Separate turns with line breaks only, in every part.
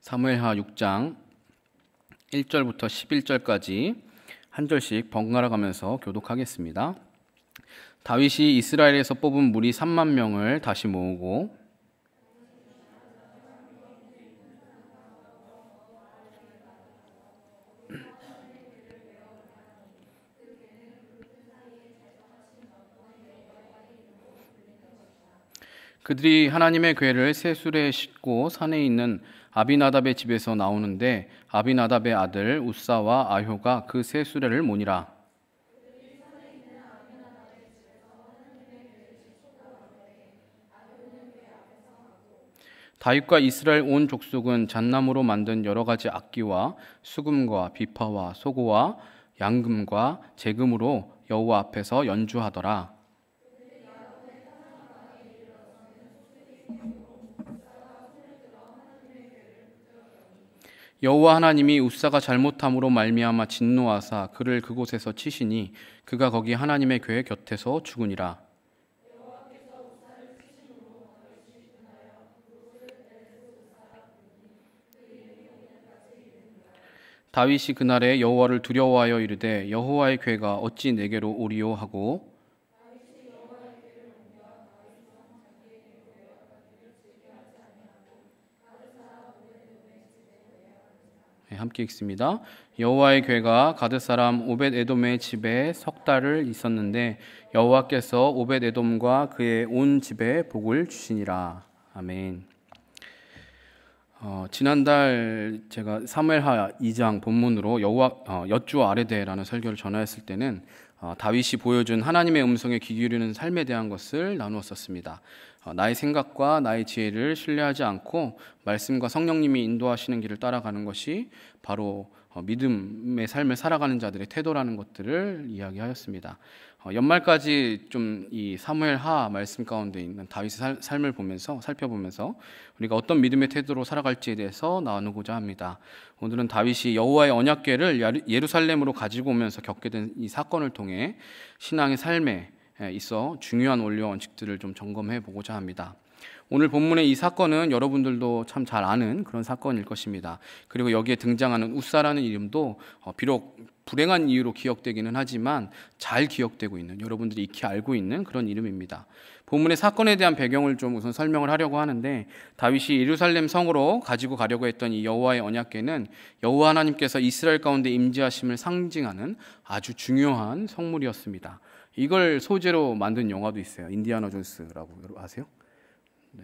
사무엘하 6장 1절부터 11절까지 한 절씩 번갈아 가면서 교독하겠습니다. 다윗이 이스라엘에서 뽑은 무리 3만 명을 다시 모으고 그들이 하나님의 궤를 쇠술에 싣고 산에 있는 아비나답의 집에서 나오는데 아비나답의 아들 우사와 아효가 그 쇠수레를 모니라. 다윗과 이스라엘 온 족속은 잣나무로 만든 여러 가지 악기와 수금과 비파와 소고와 양금과 제금으로 여호와 앞에서 연주하더라. 여호와 하나님이 우사가 잘못함으로 말미암아 진노하사 그를 그곳에서 치시니 그가 거기 하나님의 궤 곁에서 죽으니라. 다윗이 그날에 여호와를 두려워하여 이르되 여호와의 궤가 어찌 내게로 오리요 하고 함께 읽습니다. 여호와의 궤가 가드 사람 오벳에돔의 집에 석 달을 있었는데 여호와께서 오벳에돔과 그의 온 집에 복을 주시니라. 아멘. 지난달 제가 사무엘하 2장 본문으로 엿주 아레데라는 설교를 전하였을 때는 다윗이 보여준 하나님의 음성에 귀 기울이는 삶에 대한 것을 나누었었습니다. 나의 생각과 나의 지혜를 신뢰하지 않고 말씀과 성령님이 인도하시는 길을 따라가는 것이 바로 믿음의 삶을 살아가는 자들의 태도라는 것들을 이야기하였습니다. 연말까지 좀 이 사무엘하 말씀 가운데 있는 다윗의 삶을 살펴보면서 우리가 어떤 믿음의 태도로 살아갈지에 대해서 나누고자 합니다. 오늘은 다윗이 여호와의 언약궤를 예루살렘으로 가지고 오면서 겪게 된 이 사건을 통해 신앙의 삶에 있어 중요한 원리와 원칙들을 좀 점검해 보고자 합니다. 오늘 본문의 이 사건은 여러분들도 참 잘 아는 그런 사건일 것입니다. 그리고 여기에 등장하는 우사라는 이름도 비록 불행한 이유로 기억되기는 하지만 잘 기억되고 있는, 여러분들이 익히 알고 있는 그런 이름입니다. 본문의 사건에 대한 배경을 좀 우선 설명을 하려고 하는데, 다윗이 예루살렘 성으로 가지고 가려고 했던 이 여호와의 언약궤는 여호와 하나님께서 이스라엘 가운데 임재하심을 상징하는 아주 중요한 성물이었습니다. 이걸 소재로 만든 영화도 있어요. 인디아나 존스라고 아세요? 네.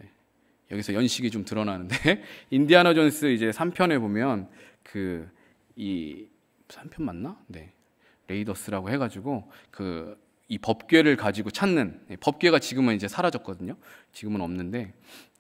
여기서 연식이 좀 드러나는데 인디아나 존스 이제 3편에 보면 이 3편 맞나? 네. 레이더스라고 해가지고 이 법궤를 가지고 찾는, 법궤가 지금은 이제 사라졌거든요. 지금은 없는데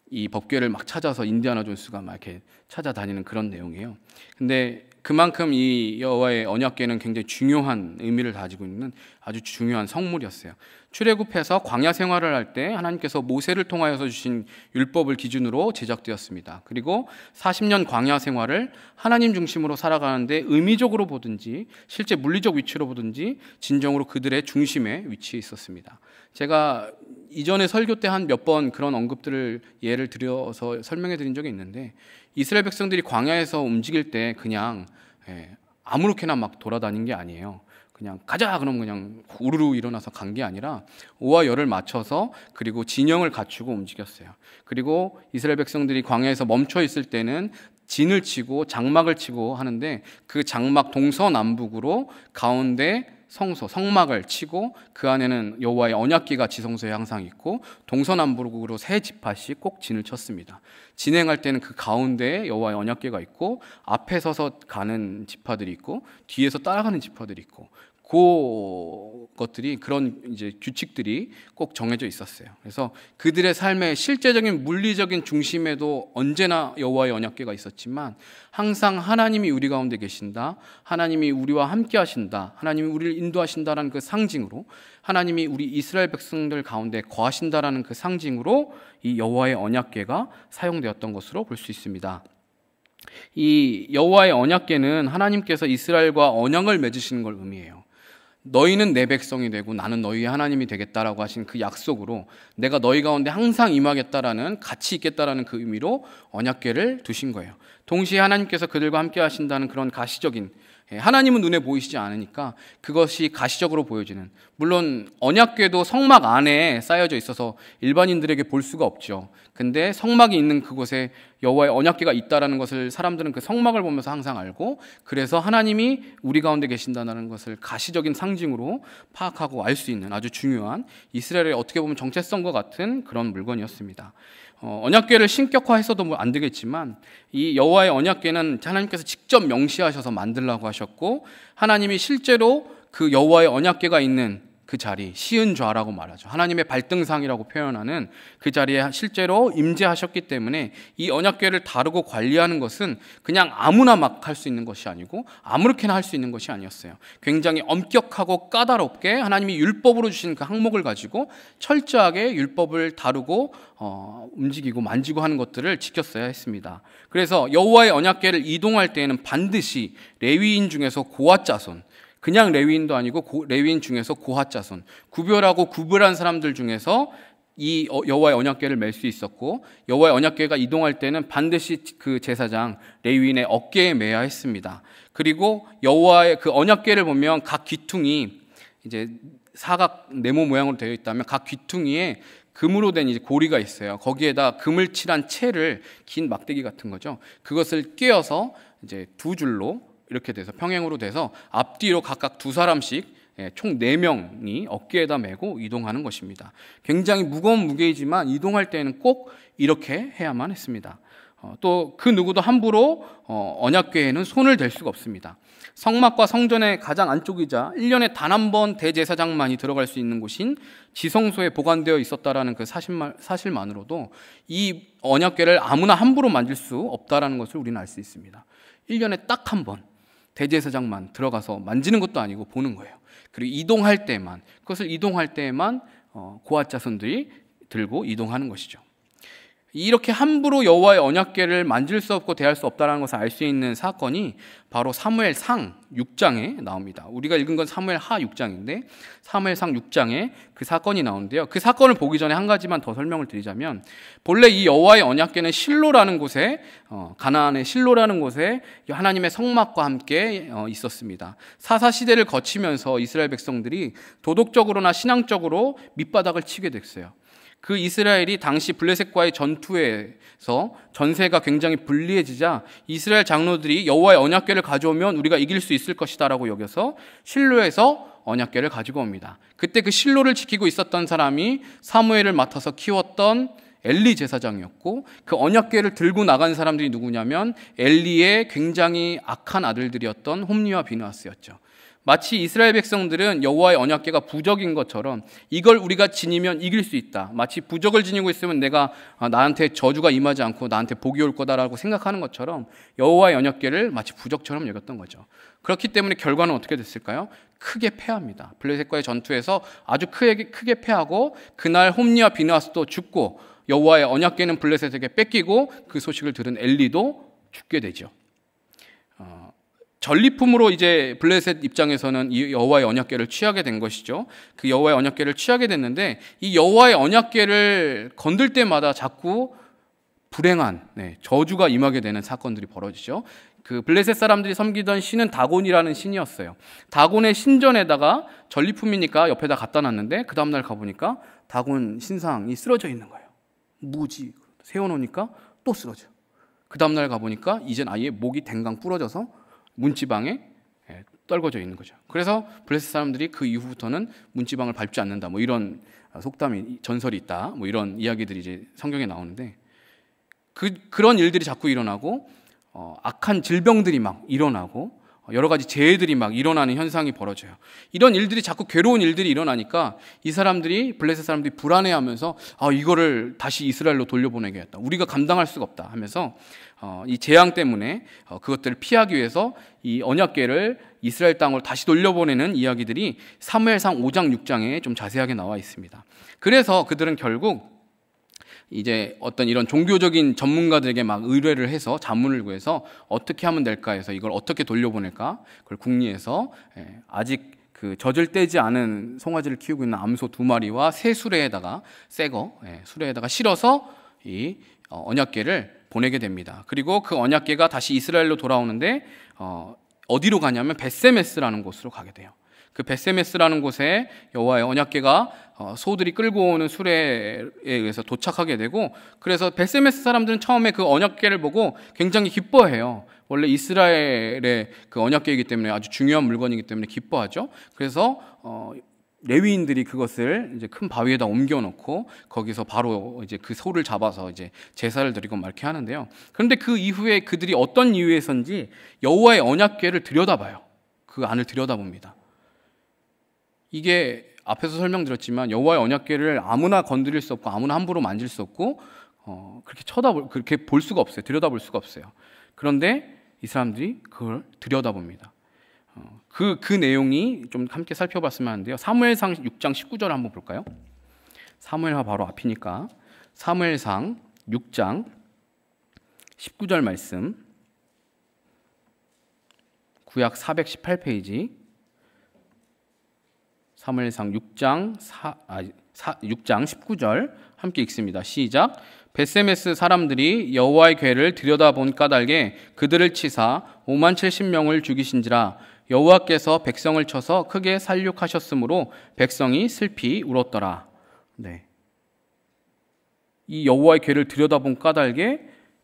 이 법궤를 막 찾아서 인디아나 존스가 막 이렇게 찾아다니는 그런 내용이에요. 근데 그만큼 이 여호와의 언약궤는 굉장히 중요한 의미를 가지고 있는 아주 중요한 성물이었어요. 출애굽해서 광야 생활을 할 때 하나님께서 모세를 통하여서 주신 율법을 기준으로 제작되었습니다. 그리고 40년 광야 생활을 하나님 중심으로 살아가는데 의미적으로 보든지 실제 물리적 위치로 보든지 진정으로 그들의 중심에 위치해 있었습니다. 제가 이전에 설교 때 한 몇 번 그런 언급들을 예를 들어서 설명해 드린 적이 있는데, 이스라엘 백성들이 광야에서 움직일 때 그냥 아무렇게나 막 돌아다닌 게 아니에요. 그냥 가자 그러면 그냥 우르르 일어나서 간 게 아니라 오와 열을 맞춰서 그리고 진영을 갖추고 움직였어요. 그리고 이스라엘 백성들이 광야에서 멈춰 있을 때는 진을 치고 장막을 치고 하는데, 그 장막 동서남북으로 가운데 성막을 치고 그 안에는 여호와의 언약궤가 지성소에 항상 있고 동서남북으로 세 지파씩 꼭 진을 쳤습니다. 진행할 때는 그 가운데에 여호와의 언약궤가 있고 앞에 서서 가는 지파들이 있고 뒤에서 따라가는 지파들이 있고 그것들이, 그런 이제 규칙들이 꼭 정해져 있었어요. 그래서 그들의 삶의 실제적인 물리적인 중심에도 언제나 여호와의 언약궤가 있었지만 항상 하나님이 우리 가운데 계신다, 하나님이 우리와 함께 하신다, 하나님이 우리를 인도하신다라는 그 상징으로, 하나님이 우리 이스라엘 백성들 가운데 거하신다라는 그 상징으로 이 여호와의 언약궤가 사용되었던 것으로 볼 수 있습니다. 이 여호와의 언약궤는 하나님께서 이스라엘과 언약을 맺으시는 걸 의미해요. 너희는 내 백성이 되고 나는 너희의 하나님이 되겠다라고 하신 그 약속으로 내가 너희 가운데 항상 임하겠다라는, 같이 있겠다라는 그 의미로 언약궤를 두신 거예요. 동시에 하나님께서 그들과 함께 하신다는 그런 가시적인, 하나님은 눈에 보이시지 않으니까 그것이 가시적으로 보여지는, 물론 언약궤도 성막 안에 쌓여져 있어서 일반인들에게 볼 수가 없죠. 근데 성막이 있는 그곳에 여호와의 언약궤가 있다라는 것을 사람들은 그 성막을 보면서 항상 알고, 그래서 하나님이 우리 가운데 계신다는 것을 가시적인 상징으로 파악하고 알 수 있는 아주 중요한, 이스라엘의 어떻게 보면 정체성과 같은 그런 물건이었습니다. 언약궤를 신격화해서도 뭐 안 되겠지만, 이 여호와의 언약궤는 하나님께서 직접 명시하셔서 만들라고 하셨고, 하나님이 실제로 그 여호와의 언약궤가 있는 그 자리, 시은좌라고 말하죠. 하나님의 발등상이라고 표현하는 그 자리에 실제로 임재하셨기 때문에 이 언약궤를 다루고 관리하는 것은 그냥 아무나 막 할 수 있는 것이 아니고 아무렇게나 할 수 있는 것이 아니었어요. 굉장히 엄격하고 까다롭게 하나님이 율법으로 주신 그 항목을 가지고 철저하게 율법을 다루고 움직이고 만지고 하는 것들을 지켰어야 했습니다. 그래서 여호와의 언약궤를 이동할 때에는 반드시 레위인 중에서 고핫 자손, 그냥 레위인도 아니고 레위인 중에서 고핫 자손, 구별하고 구별한 사람들 중에서 이 여호와의 언약궤를 맬 수 있었고, 여호와의 언약궤가 이동할 때는 반드시 그 제사장 레위인의 어깨에 매야 했습니다. 그리고 여호와의 그 언약궤를 보면 각 귀퉁이 이제 사각 네모 모양으로 되어 있다면 각 귀퉁이에 금으로 된 이제 고리가 있어요. 거기에다 금을 칠한 채를, 긴 막대기 같은 거죠, 그것을 꿰어서 이제 두 줄로 이렇게 돼서 평행으로 돼서 앞뒤로 각각 두 사람씩, 총 4명이 어깨에다 메고 이동하는 것입니다. 굉장히 무거운 무게이지만 이동할 때는 꼭 이렇게 해야만 했습니다. 또 그 누구도 함부로 언약궤에는 손을 댈 수가 없습니다. 성막과 성전의 가장 안쪽이자 1년에 단 한 번 대제사장만이 들어갈 수 있는 곳인 지성소에 보관되어 있었다라는 그 사실만으로도 이 언약궤를 아무나 함부로 만질 수 없다라는 것을 우리는 알 수 있습니다. 1년에 딱 한 번 대제사장만 들어가서 만지는 것도 아니고 보는 거예요. 그리고 이동할 때만, 그것을 이동할 때에만 고핫 자손들이 들고 이동하는 것이죠. 이렇게 함부로 여호와의 언약궤를 만질 수 없고 대할 수 없다는 것을 알 수 있는 사건이 바로 사무엘상 6장에 나옵니다. 우리가 읽은 건 사무엘하 6장인데 사무엘상 6장에 그 사건이 나오는데요. 그 사건을 보기 전에 한 가지만 더 설명을 드리자면, 본래 이 여호와의 언약궤는 실로라는 곳에, 가나안의 실로라는 곳에 하나님의 성막과 함께 있었습니다. 사사 시대를 거치면서 이스라엘 백성들이 도덕적으로나 신앙적으로 밑바닥을 치게 됐어요. 그 이스라엘이 당시 블레셋과의 전투에서 전세가 굉장히 불리해지자 이스라엘 장로들이 여호와의 언약궤를 가져오면 우리가 이길 수 있을 것이다라고 여겨서 실로에서 언약궤를 가지고 옵니다. 그때 그 실로를 지키고 있었던 사람이 사무엘을 맡아서 키웠던 엘리 제사장이었고, 그 언약궤를 들고 나간 사람들이 누구냐면 엘리의 굉장히 악한 아들들이었던 홈리와 비느하스였죠. 마치 이스라엘 백성들은 여호와의 언약궤가 부적인 것처럼 이걸 우리가 지니면 이길 수 있다, 마치 부적을 지니고 있으면 내가 나한테 저주가 임하지 않고 나한테 복이 올 거다라고 생각하는 것처럼 여호와의 언약궤를 마치 부적처럼 여겼던 거죠. 그렇기 때문에 결과는 어떻게 됐을까요? 크게 패합니다. 블레셋과의 전투에서 아주 크게 패하고, 그날 홈리와 비느하스도 죽고 여호와의 언약궤는 블레셋에게 뺏기고 그 소식을 들은 엘리도 죽게 되죠. 전리품으로 이제 블레셋 입장에서는 이 여호와의 언약궤를 취하게 된 것이죠. 그 여호와의 언약궤를 취하게 됐는데, 이 여호와의 언약궤를 건들 때마다 자꾸 불행한 저주가 임하게 되는 사건들이 벌어지죠. 그 블레셋 사람들이 섬기던 신은 다곤이라는 신이었어요. 다곤의 신전에다가 전리품이니까 옆에다 갖다 놨는데 그 다음날 가보니까 다곤 신상이 쓰러져 있는 거예요. 무지 세워놓으니까 또 쓰러져. 그 다음날 가보니까 이젠 아예 목이 댕강 부러져서 문지방에 떨궈져 있는 거죠. 그래서 블레셋 사람들이 그 이후부터는 문지방을 밟지 않는다, 뭐 이런 속담이, 전설이 있다, 뭐 이런 이야기들이 이제 성경에 나오는데, 그런 일들이 자꾸 일어나고 악한 질병들이 막 일어나고 여러 가지 재해들이 막 일어나는 현상이 벌어져요. 이런 일들이 자꾸 괴로운 일들이 일어나니까 이 사람들이, 블레셋 사람들이 불안해하면서 이거를 다시 이스라엘로 돌려보내겠다, 우리가 감당할 수가 없다 하면서 이 재앙 때문에 그것들을 피하기 위해서 이 언약궤를 이스라엘 땅으로 다시 돌려보내는 이야기들이 사무엘상 5장 6장에 좀 자세하게 나와 있습니다. 그래서 그들은 결국 이제 어떤 이런 종교적인 전문가들에게 막 의뢰를 해서 자문을 구해서 어떻게 하면 될까 해서 이걸 어떻게 돌려보낼까, 그걸 궁리해서 아직 그 젖을 떼지 않은 송아지를 키우고 있는 암소 2마리와 새 수레에다가 수레에다가 실어서 이 언약궤를 보내게 됩니다. 그리고 그 언약궤가 다시 이스라엘로 돌아오는데 어디로 가냐면 벳세메스라는 곳으로 가게 돼요. 그 벳세메스라는 곳에 여호와의 언약궤가 소들이 끌고 오는 수레에 의해서 도착하게 되고, 그래서 벳세메스 사람들은 처음에 그 언약궤를 보고 굉장히 기뻐해요. 원래 이스라엘의 그 언약궤이기 때문에 아주 중요한 물건이기 때문에 기뻐하죠. 그래서 레위인들이 그것을 이제 큰 바위에다 옮겨 놓고 거기서 바로 이제 그 소를 잡아서 이제 제사를 드리고 막 이렇게 하는데요. 그런데 그 이후에 그들이 어떤 이유에선지 여호와의 언약궤를 들여다봐요. 그 안을 들여다봅니다. 이게 앞에서 설명드렸지만 여호와의 언약궤를 아무나 건드릴 수 없고 아무나 함부로 만질 수 없고 그렇게 볼 수가 없어요. 들여다볼 수가 없어요. 그런데 이 사람들이 그걸 들여다봅니다. 그 내용이 좀 함께 살펴봤으면 하는데요. 사무엘상 6장 19절 한번 볼까요? 사무엘하 바로 앞이니까 사무엘상 6장 19절 말씀, 구약 418페이지, 사무엘상 6장 19절 함께 읽습니다. 시작. 벳세메스 사람들이 여호와의 궤를 들여다본 까닭에 그들을 치사 50,070명을 죽이신지라. 여호와께서 백성을 쳐서 크게 살육하셨으므로 백성이 슬피 울었더라. 네. 이 여호와의 궤를 들여다본 까닭에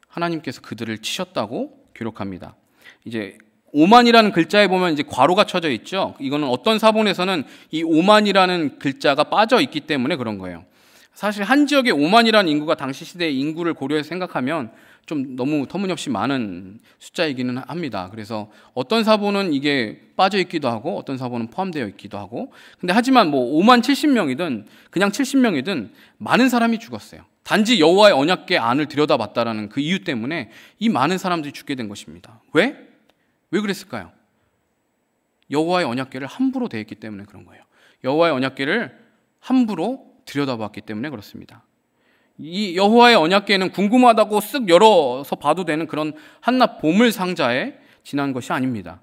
하나님께서 그들을 치셨다고 기록합니다. 이제 5만이라는 글자에 보면 이제 괄호가 쳐져 있죠. 이거는 어떤 사본에서는 이 5만이라는 글자가 빠져 있기 때문에 그런 거예요. 사실 한 지역에 5만이라는 인구가 당시 시대의 인구를 고려해서 생각하면 좀 너무 터무니없이 많은 숫자이기는 합니다. 그래서 어떤 사본은 이게 빠져 있기도 하고 어떤 사본은 포함되어 있기도 하고, 근데 하지만 뭐 5만 70명이든 그냥 70명이든 많은 사람이 죽었어요. 단지 여호와의 언약궤 안을 들여다봤다라는 그 이유 때문에 이 많은 사람들이 죽게 된 것입니다. 왜 그랬을까요? 여호와의 언약궤를 함부로 대했기 때문에 그런 거예요. 여호와의 언약궤를 함부로 들여다봤기 때문에 그렇습니다. 이 여호와의 언약궤는 궁금하다고 쓱 열어서 봐도 되는 그런 한낱 보물 상자에 지난 것이 아닙니다.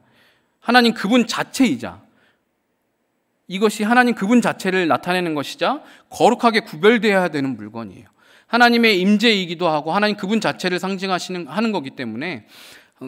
하나님 그분 자체이자, 이것이 하나님 그분 자체를 나타내는 것이자 거룩하게 구별되어야 되는 물건이에요. 하나님의 임재이기도 하고 하나님 그분 자체를 하는 거기 때문에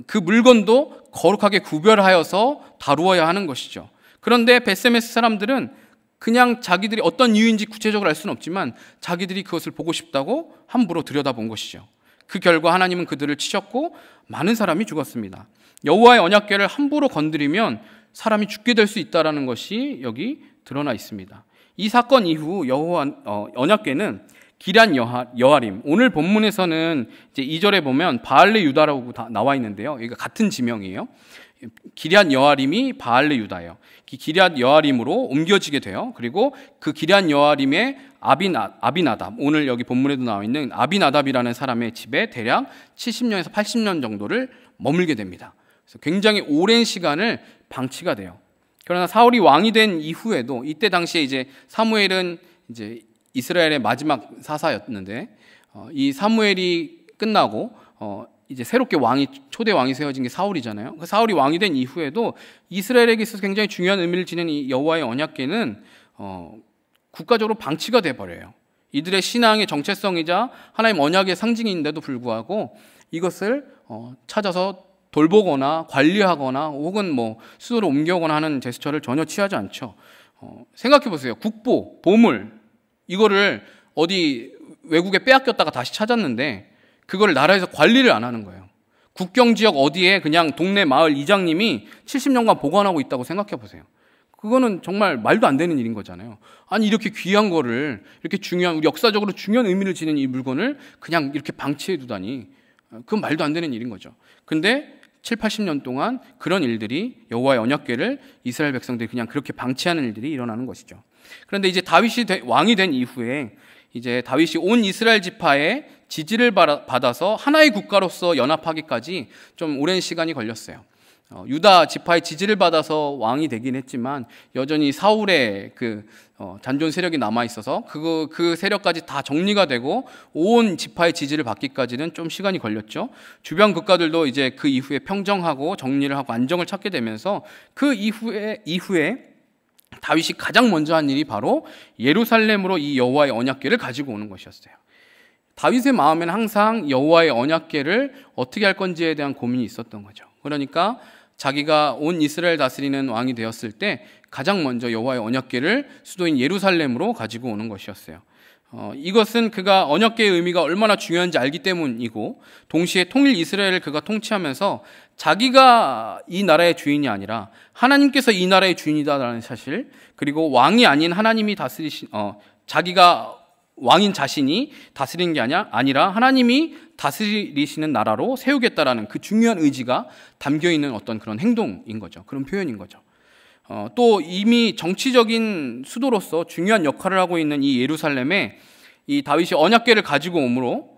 그 물건도 거룩하게 구별하여서 다루어야 하는 것이죠. 그런데 벳세메스 사람들은 그냥 자기들이 어떤 이유인지 구체적으로 알 수는 없지만 자기들이 그것을 보고 싶다고 함부로 들여다본 것이죠. 그 결과 하나님은 그들을 치셨고 많은 사람이 죽었습니다. 여호와의 언약궤를 함부로 건드리면 사람이 죽게 될 수 있다는 것이 여기 드러나 있습니다. 이 사건 이후 여호와 언약궤는 기럇 여아림, 오늘 본문에서는 이제 2절에 보면 바알레 유다라고 나와 있는데요. 이거 같은 지명이에요. 기럇 여아림이 바알레 유다예요. 기럇 여아림으로 옮겨지게 돼요. 그리고 그 기럇 여아림의 아비나답, 오늘 여기 본문에도 나와 있는 아비나답이라는 사람의 집에 대략 70년에서 80년 정도를 머물게 됩니다. 그래서 굉장히 오랜 시간을 방치가 돼요. 그러나 사울이 왕이 된 이후에도, 이때 당시에 이제 사무엘은 이제 이스라엘의 마지막 사사였는데 이 사무엘이 끝나고 이제 새롭게 초대 왕이 세워진 게 사울이잖아요. 사울이 왕이 된 이후에도 이스라엘에게 있어서 굉장히 중요한 의미를 지닌 이 여호와의 언약궤는 국가적으로 방치가 돼 버려요. 이들의 신앙의 정체성이자 하나님 언약의 상징인데도 불구하고 이것을 찾아서 돌보거나 관리하거나 혹은 뭐 수도로 옮겨오거나 하는 제스처를 전혀 취하지 않죠. 생각해 보세요. 국보, 보물, 이거를 어디 외국에 빼앗겼다가 다시 찾았는데 그걸 나라에서 관리를 안 하는 거예요. 국경 지역 어디에 그냥 동네 마을 이장님이 70년간 보관하고 있다고 생각해 보세요. 그거는 정말 말도 안 되는 일인 거잖아요. 아니 이렇게 귀한 거를, 이렇게 중요한, 역사적으로 중요한 의미를 지닌 이 물건을 그냥 이렇게 방치해 두다니, 그건 말도 안 되는 일인 거죠. 근데 7, 80년 동안 그런 일들이, 여호와의 언약궤를 이스라엘 백성들이 그냥 그렇게 방치하는 일들이 일어나는 것이죠. 그런데 이제 다윗이 왕이 된 이후에 이제 다윗이 온 이스라엘 지파의 지지를 받아서 하나의 국가로서 연합하기까지 좀 오랜 시간이 걸렸어요. 유다 지파의 지지를 받아서 왕이 되긴 했지만 여전히 사울의 그 잔존 세력이 남아 있어서 그 세력까지 다 정리가 되고 온 지파의 지지를 받기까지는 좀 시간이 걸렸죠. 주변 국가들도 이제 그 이후에 평정하고 정리를 하고 안정을 찾게 되면서 그 이후에 다윗이 가장 먼저 한 일이 바로 예루살렘으로 이 여호와의 언약궤를 가지고 오는 것이었어요. 다윗의 마음에는 항상 여호와의 언약궤를 어떻게 할 건지에 대한 고민이 있었던 거죠. 그러니까 자기가 온 이스라엘 다스리는 왕이 되었을 때 가장 먼저 여호와의 언약궤를 수도인 예루살렘으로 가지고 오는 것이었어요. 이것은 그가 언약궤의 의미가 얼마나 중요한지 알기 때문이고, 동시에 통일 이스라엘을 그가 통치하면서 자기가 이 나라의 주인이 아니라 하나님께서 이 나라의 주인이다라는 사실, 그리고 왕이 아닌 하나님이 다스리신 자기가 왕인 자신이 다스리는 게 아니라 하나님이 다스리시는 나라로 세우겠다라는 그 중요한 의지가 담겨있는 어떤 그런 행동인 거죠. 그런 표현인 거죠. 또 이미 정치적인 수도로서 중요한 역할을 하고 있는 이 예루살렘에 이 다윗이 언약궤를 가지고 오므로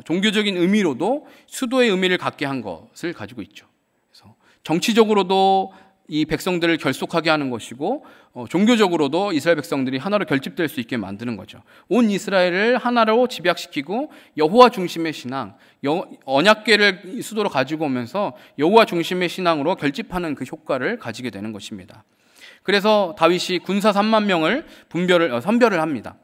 종교적인 의미로도 수도의 의미를 갖게 한 것을 가지고 있죠. 그래서 정치적으로도 이 백성들을 결속하게 하는 것이고, 종교적으로도 이스라엘 백성들이 하나로 결집될 수 있게 만드는 거죠. 온 이스라엘을 하나로 집약시키고 여호와 중심의 신앙, 언약궤를 수도로 가지고 오면서 여호와 중심의 신앙으로 결집하는 그 효과를 가지게 되는 것입니다. 그래서 다윗이 군사 3만 명을 선별을 합니다.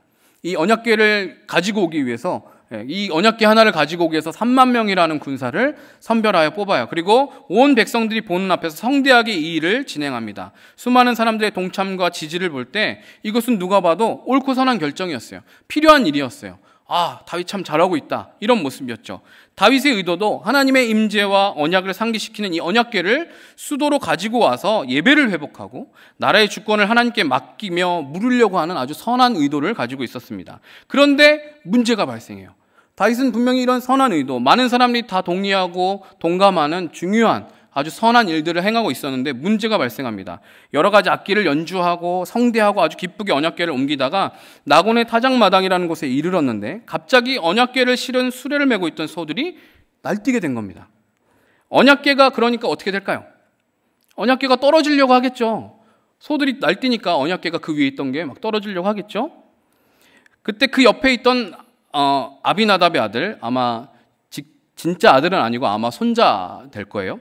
이 언약궤를 가지고 오기 위해서, 이 언약궤 하나를 가지고 오기 위해서 3만 명이라는 군사를 선별하여 뽑아요. 그리고 온 백성들이 보는 앞에서 성대하게 이 일을 진행합니다. 수많은 사람들의 동참과 지지를 볼 때 이것은 누가 봐도 옳고 선한 결정이었어요. 필요한 일이었어요. 아, 다윗 참 잘하고 있다, 이런 모습이었죠. 다윗의 의도도 하나님의 임재와 언약을 상기시키는 이 언약궤를 수도로 가지고 와서 예배를 회복하고 나라의 주권을 하나님께 맡기며 물으려고 하는 아주 선한 의도를 가지고 있었습니다. 그런데 문제가 발생해요. 다윗은 분명히 이런 선한 의도, 많은 사람들이 다 동의하고 동감하는 중요한 아주 선한 일들을 행하고 있었는데 문제가 발생합니다. 여러 가지 악기를 연주하고 성대하고 아주 기쁘게 언약궤를 옮기다가 나곤의 타작마당이라는 곳에 이르렀는데 갑자기 언약궤를 실은 수레를 메고 있던 소들이 날뛰게 된 겁니다. 언약궤가 그러니까 어떻게 될까요? 언약궤가 떨어지려고 하겠죠. 소들이 날뛰니까 언약궤가 그 위에 있던 게 막 떨어지려고 하겠죠. 그때 그 옆에 있던 아비나답의 아들, 아마 진짜 아들은 아니고 아마 손자 될 거예요.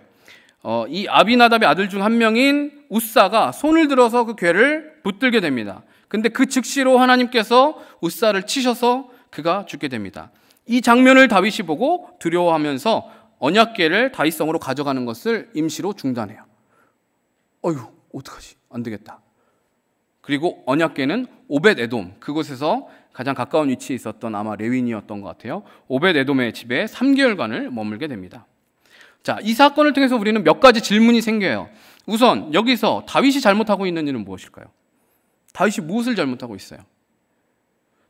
이 아비나답의 아들 중 한 명인 우사가 손을 들어서 그 궤를 붙들게 됩니다. 근데 그 즉시로 하나님께서 우사를 치셔서 그가 죽게 됩니다. 이 장면을 다윗이 보고 두려워하면서 언약궤를 다윗성으로 가져가는 것을 임시로 중단해요. 어휴, 어떡하지? 안 되겠다. 그리고 언약궤는 오벳에돔, 그곳에서 가장 가까운 위치에 있었던 아마 레윈이었던 것 같아요. 오벳에돔의 집에 3개월간을 머물게 됩니다. 자, 이 사건을 통해서 우리는 몇 가지 질문이 생겨요. 우선 여기서 다윗이 잘못하고 있는 일은 무엇일까요? 다윗이 무엇을 잘못하고 있어요?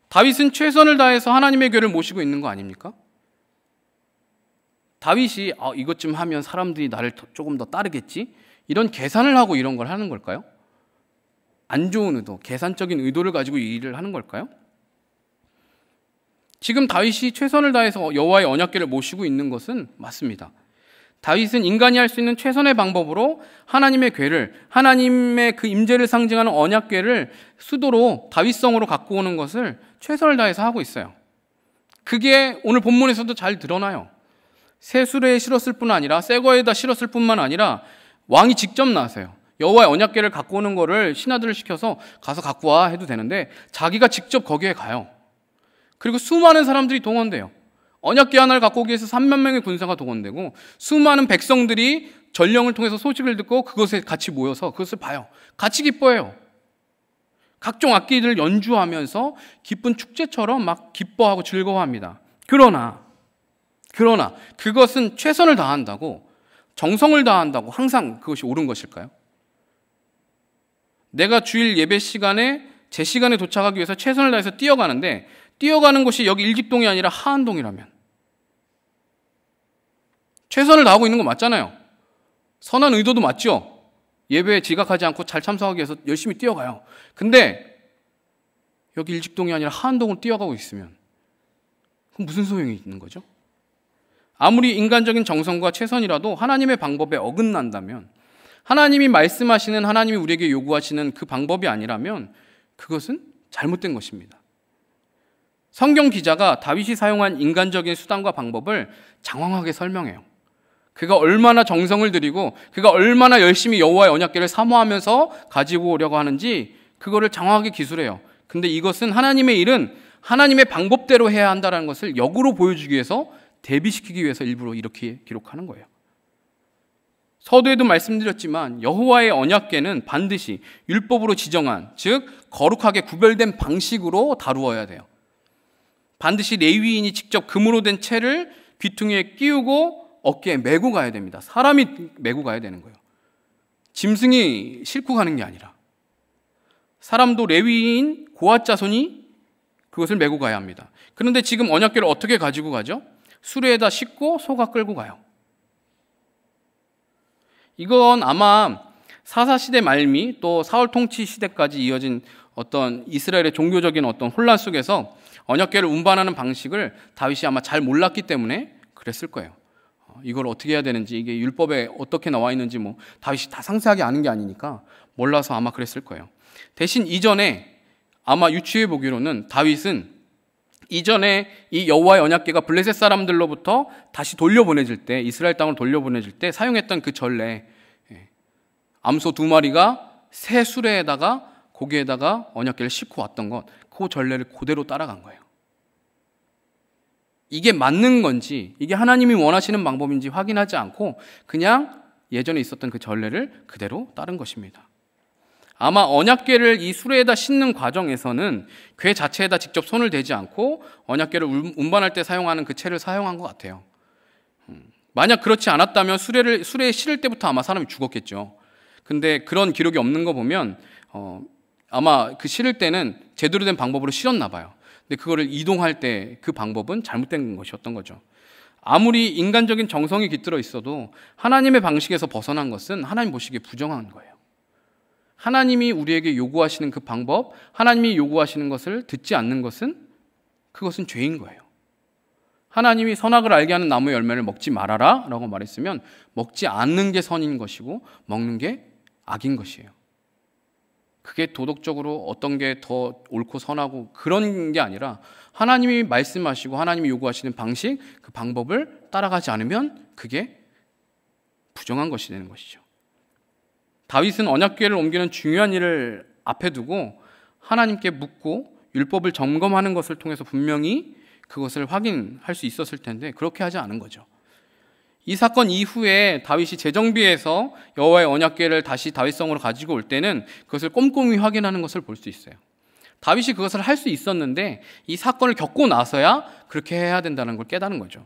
다윗은 최선을 다해서 하나님의 궤를 모시고 있는 거 아닙니까? 다윗이 이것 좀 하면 사람들이 나를 조금 더 따르겠지? 이런 계산을 하고 이런 걸 하는 걸까요? 안 좋은 의도, 계산적인 의도를 가지고 이 일을 하는 걸까요? 지금 다윗이 최선을 다해서 여호와의 언약궤를 모시고 있는 것은 맞습니다. 다윗은 인간이 할 수 있는 최선의 방법으로 하나님의 궤를, 하나님의 그 임재를 상징하는 언약궤를 수도로 다윗성으로 갖고 오는 것을 최선을 다해서 하고 있어요. 그게 오늘 본문에서도 잘 드러나요. 새 수레에 실었을 뿐 아니라 새 거에다 실었을 뿐만 아니라 왕이 직접 나서요. 여호와의 언약궤를 갖고 오는 거를 신하들을 시켜서 가서 갖고 와 해도 되는데 자기가 직접 거기에 가요. 그리고 수많은 사람들이 동원돼요. 언약궤 하나를 갖고 오기 위해서 3만 명의 군사가 동원되고 수많은 백성들이 전령을 통해서 소식을 듣고 그것에 같이 모여서 그것을 봐요. 같이 기뻐해요. 각종 악기들을 연주하면서 기쁜 축제처럼 막 기뻐하고 즐거워합니다. 그러나 그것은 최선을 다한다고, 정성을 다한다고 항상 그것이 옳은 것일까요? 내가 주일 예배 시간에 제 시간에 도착하기 위해서 최선을 다해서 뛰어가는데 뛰어가는 곳이 여기 일직동이 아니라 하안동이라면 최선을 다하고 있는 거 맞잖아요. 선한 의도도 맞죠. 예배에 지각하지 않고 잘 참석하기 위해서 열심히 뛰어가요. 근데 여기 일직동이 아니라 하안동으로 뛰어가고 있으면 그럼 무슨 소용이 있는 거죠? 아무리 인간적인 정성과 최선이라도 하나님의 방법에 어긋난다면, 하나님이 말씀하시는, 하나님이 우리에게 요구하시는 그 방법이 아니라면 그것은 잘못된 것입니다. 성경 기자가 다윗이 사용한 인간적인 수단과 방법을 장황하게 설명해요. 그가 얼마나 정성을 들이고 그가 얼마나 열심히 여호와의 언약궤를 사모하면서 가지고 오려고 하는지 그거를 장황하게 기술해요. 근데 이것은 하나님의 일은 하나님의 방법대로 해야 한다는 것을 역으로 보여주기 위해서, 대비시키기 위해서 일부러 이렇게 기록하는 거예요. 서두에도 말씀드렸지만 여호와의 언약궤는 반드시 율법으로 지정한, 즉 거룩하게 구별된 방식으로 다루어야 돼요. 반드시 레위인이 직접 금으로 된 채를 귀퉁이에 끼우고 어깨에 메고 가야 됩니다. 사람이 메고 가야 되는 거예요. 짐승이 싣고 가는 게 아니라. 사람도 레위인 고앗 자손이 그것을 메고 가야 합니다. 그런데 지금 언약궤를 어떻게 가지고 가죠? 수레에다 싣고 소가 끌고 가요. 이건 아마 사사시대 말미 또 사울 통치 시대까지 이어진 어떤 이스라엘의 종교적인 어떤 혼란 속에서 언약궤를 운반하는 방식을 다윗이 아마 잘 몰랐기 때문에 그랬을 거예요. 이걸 어떻게 해야 되는지, 이게 율법에 어떻게 나와 있는지 다윗이 다 상세하게 아는 게 아니니까 몰라서 아마 그랬을 거예요. 대신 이전에 아마 유추해 보기로는 다윗은 이전에 이 여호와의 언약궤가 블레셋 사람들로부터 다시 돌려보내질 때, 이스라엘 땅으로 돌려보내질 때 사용했던 그 전례, 암소 2마리가 새 수레에다가 고기에다가 언약궤를 싣고 왔던 것, 그 전례를 그대로 따라간 거예요. 이게 맞는 건지, 이게 하나님이 원하시는 방법인지 확인하지 않고 그냥 예전에 있었던 그 전례를 그대로 따른 것입니다. 아마 언약궤를 이 수레에다 싣는 과정에서는 궤 자체에다 직접 손을 대지 않고 언약궤를 운반할 때 사용하는 그 채를 사용한 것 같아요. 만약 그렇지 않았다면 수레에 실을 때부터 아마 사람이 죽었겠죠. 근데 그런 기록이 없는 거 보면 아마 그 실을 때는 제대로 된 방법으로 실었나 봐요. 근데 그거를 이동할 때 그 방법은 잘못된 것이었던 거죠. 아무리 인간적인 정성이 깃들어 있어도 하나님의 방식에서 벗어난 것은 하나님 보시기에 부정한 거예요. 하나님이 우리에게 요구하시는 그 방법, 하나님이 요구하시는 것을 듣지 않는 것은, 그것은 죄인 거예요. 하나님이 선악을 알게 하는 나무의 열매를 먹지 말아라 라고 말했으면 먹지 않는 게 선인 것이고 먹는 게 악인 것이에요. 그게 도덕적으로 어떤 게 더 옳고 선하고 그런 게 아니라 하나님이 말씀하시고 하나님이 요구하시는 방식, 그 방법을 따라가지 않으면 그게 부정한 것이 되는 것이죠. 다윗은 언약궤를 옮기는 중요한 일을 앞에 두고 하나님께 묻고 율법을 점검하는 것을 통해서 분명히 그것을 확인할 수 있었을 텐데 그렇게 하지 않은 거죠. 이 사건 이후에 다윗이 재정비해서 여호와의 언약궤를 다시 다윗성으로 가지고 올 때는 그것을 꼼꼼히 확인하는 것을 볼 수 있어요. 다윗이 그것을 할 수 있었는데 이 사건을 겪고 나서야 그렇게 해야 된다는 걸 깨닫는 거죠.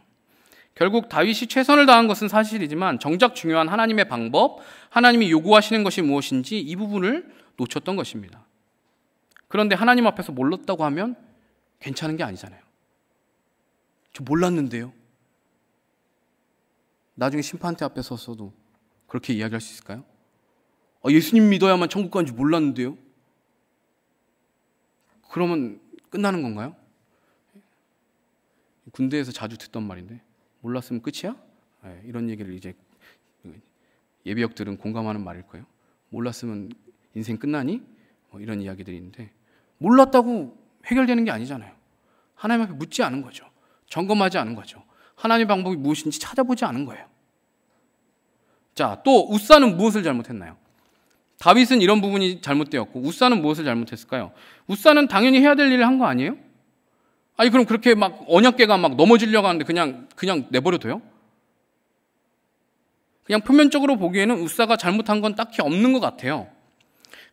결국 다윗이 최선을 다한 것은 사실이지만 정작 중요한 하나님의 방법, 하나님이 요구하시는 것이 무엇인지 이 부분을 놓쳤던 것입니다. 그런데 하나님 앞에서 몰랐다고 하면 괜찮은 게 아니잖아요. 저 몰랐는데요. 나중에 심판대 앞에 서서도 그렇게 이야기할 수 있을까요? 예수님 믿어야만 천국 가는 줄 몰랐는데요. 그러면 끝나는 건가요? 군대에서 자주 듣던 말인데 몰랐으면 끝이야? 이런 얘기를 이제 예비역들은 공감하는 말일 거예요. 몰랐으면 인생 끝나니? 이런 이야기들이 있는데 몰랐다고 해결되는 게 아니잖아요. 하나님 앞에 묻지 않은 거죠. 점검하지 않은 거죠. 하나님의 방법이 무엇인지 찾아보지 않은 거예요. 자, 또 우사는 무엇을 잘못했나요? 다윗은 이런 부분이 잘못되었고 우사는 무엇을 잘못했을까요? 우사는 당연히 해야 될 일을 한 거 아니에요? 아니 그럼 그렇게 막 언약궤가 막 넘어지려고 하는데 그냥 내버려둬요? 그냥 표면적으로 보기에는 우사가 잘못한 건 딱히 없는 것 같아요.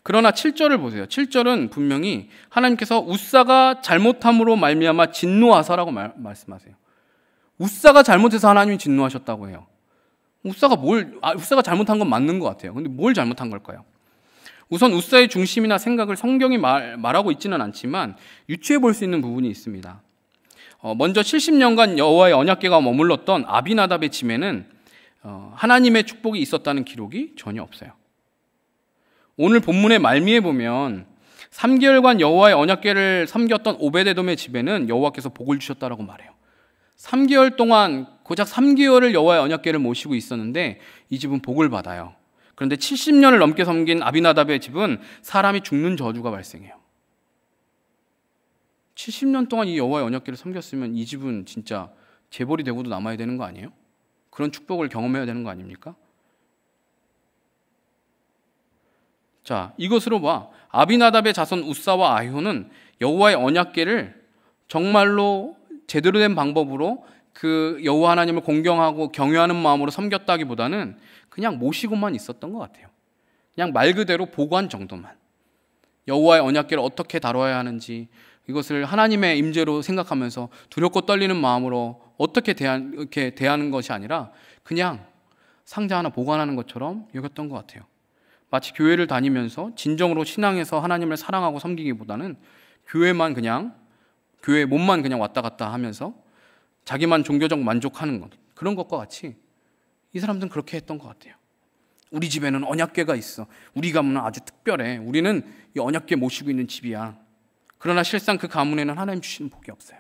그러나 7절을 보세요. 7절은 분명히 하나님께서 우사가 잘못함으로 말미암아 진노하사라고 말씀하세요. 우사가 잘못해서 하나님이 진노하셨다고 해요. 우사가 잘못한 건 맞는 것 같아요. 근데 뭘 잘못한 걸까요? 우선 우사의 중심이나 생각을 성경이 말하고 있지는 않지만 유추해 볼 수 있는 부분이 있습니다. 먼저 70년간 여호와의 언약궤가 머물렀던 아비나답의 집에는 하나님의 축복이 있었다는 기록이 전혀 없어요. 오늘 본문의 말미에 보면 3개월간 여호와의 언약궤를 섬겼던 오베데돔의 집에는 여호와께서 복을 주셨다라고 말해요. 3개월 동안 고작 3개월을 여호와의 언약궤를 모시고 있었는데 이 집은 복을 받아요. 그런데 70년을 넘게 섬긴 아비나답의 집은 사람이 죽는 저주가 발생해요. 70년 동안 이 여호와의 언약궤를 섬겼으면 이 집은 진짜 재벌이 되고도 남아야 되는 거 아니에요? 그런 축복을 경험해야 되는 거 아닙니까? 자, 이것으로 봐. 아비나답의 자손 우사와 아효는 여호와의 언약궤를 정말로 제대로 된 방법으로 그 여호와 하나님을 공경하고 경외하는 마음으로 섬겼다기보다는 그냥 모시고만 있었던 것 같아요. 그냥 말 그대로 보관 정도만. 여호와의 언약궤를 어떻게 다뤄야 하는지, 이것을 하나님의 임재로 생각하면서 두렵고 떨리는 마음으로 어떻게 이렇게 대하는 것이 아니라 그냥 상자 하나 보관하는 것처럼 여겼던 것 같아요. 마치 교회를 다니면서 진정으로 신앙에서 하나님을 사랑하고 섬기기보다는 교회만 그냥, 교회 몸만 그냥 왔다 갔다 하면서 자기만 종교적 만족하는 것, 그런 것과 같이 이 사람들은 그렇게 했던 것 같아요. 우리 집에는 언약궤가 있어. 우리 가문은 아주 특별해. 우리는 이 언약궤 모시고 있는 집이야. 그러나 실상 그 가문에는 하나님 주시는 복이 없어요.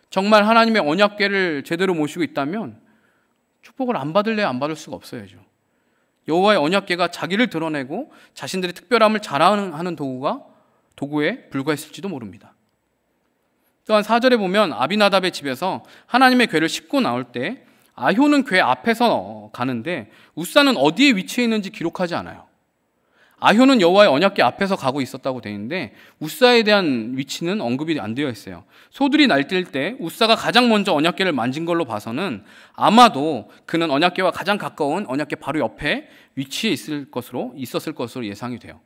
정말 하나님의 언약궤를 제대로 모시고 있다면 축복을 안 받을래 안 받을 수가 없어야죠. 여호와의 언약궤가 자기를 드러내고 자신들의 특별함을 자랑하는 도구에 불과했을지도 모릅니다. 또한 4절에 보면 아비나답의 집에서 하나님의 궤를 싣고 나올 때 아효는 궤 앞에서 가는데 우사는 어디에 위치해 있는지 기록하지 않아요. 아효는 여호와의 언약궤 앞에서 가고 있었다고 되어 있는데 우사에 대한 위치는 언급이 안 되어 있어요. 소들이 날뛸 때 우사가 가장 먼저 언약궤를 만진 걸로 봐서는 아마도 그는 언약궤와 가장 가까운 언약궤 바로 옆에 위치해 있었을 것으로 예상이 돼요.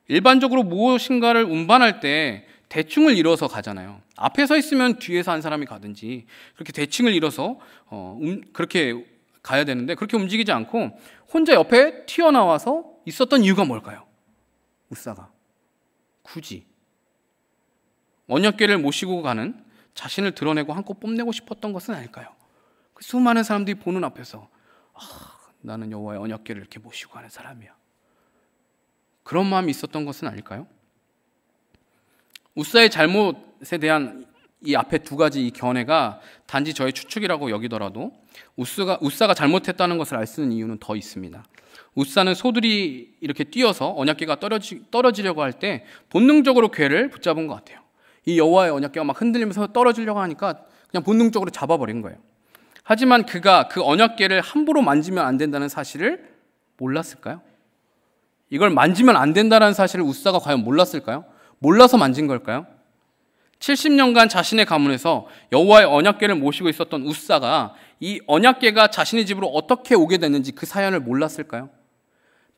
일반적으로 무엇인가를 운반할 때 대충을 이뤄서 가잖아요. 앞에 서 있으면 뒤에서 한 사람이 가든지 그렇게 대칭을 이뤄서 그렇게 가야 되는데 그렇게 움직이지 않고 혼자 옆에 튀어나와서 있었던 이유가 뭘까요? 우사가 굳이 언약궤를 모시고 가는 자신을 드러내고 한껏 뽐내고 싶었던 것은 아닐까요? 그 수많은 사람들이 보는 앞에서 나는 여호와의 언약궤를 이렇게 모시고 가는 사람이야. 그런 마음이 있었던 것은 아닐까요? 우사의 잘못에 대한 이 앞에 두 가지 이 견해가 단지 저의 추측이라고 여기더라도 우사가 잘못했다는 것을 알 수 있는 이유는 더 있습니다. 우사는 소들이 이렇게 뛰어서 언약궤가 떨어지려고 할 때 본능적으로 궤를 붙잡은 것 같아요. 이 여호와의 언약궤가 막 흔들리면서 떨어지려고 하니까 그냥 본능적으로 잡아버린 거예요. 하지만 그가 그 언약궤를 함부로 만지면 안 된다는 사실을 몰랐을까요? 이걸 만지면 안 된다는 사실을 우사가 과연 몰랐을까요? 몰라서 만진 걸까요? 70년간 자신의 가문에서 여호와의 언약궤를 모시고 있었던 우사가 이 언약궤가 자신의 집으로 어떻게 오게 됐는지 그 사연을 몰랐을까요?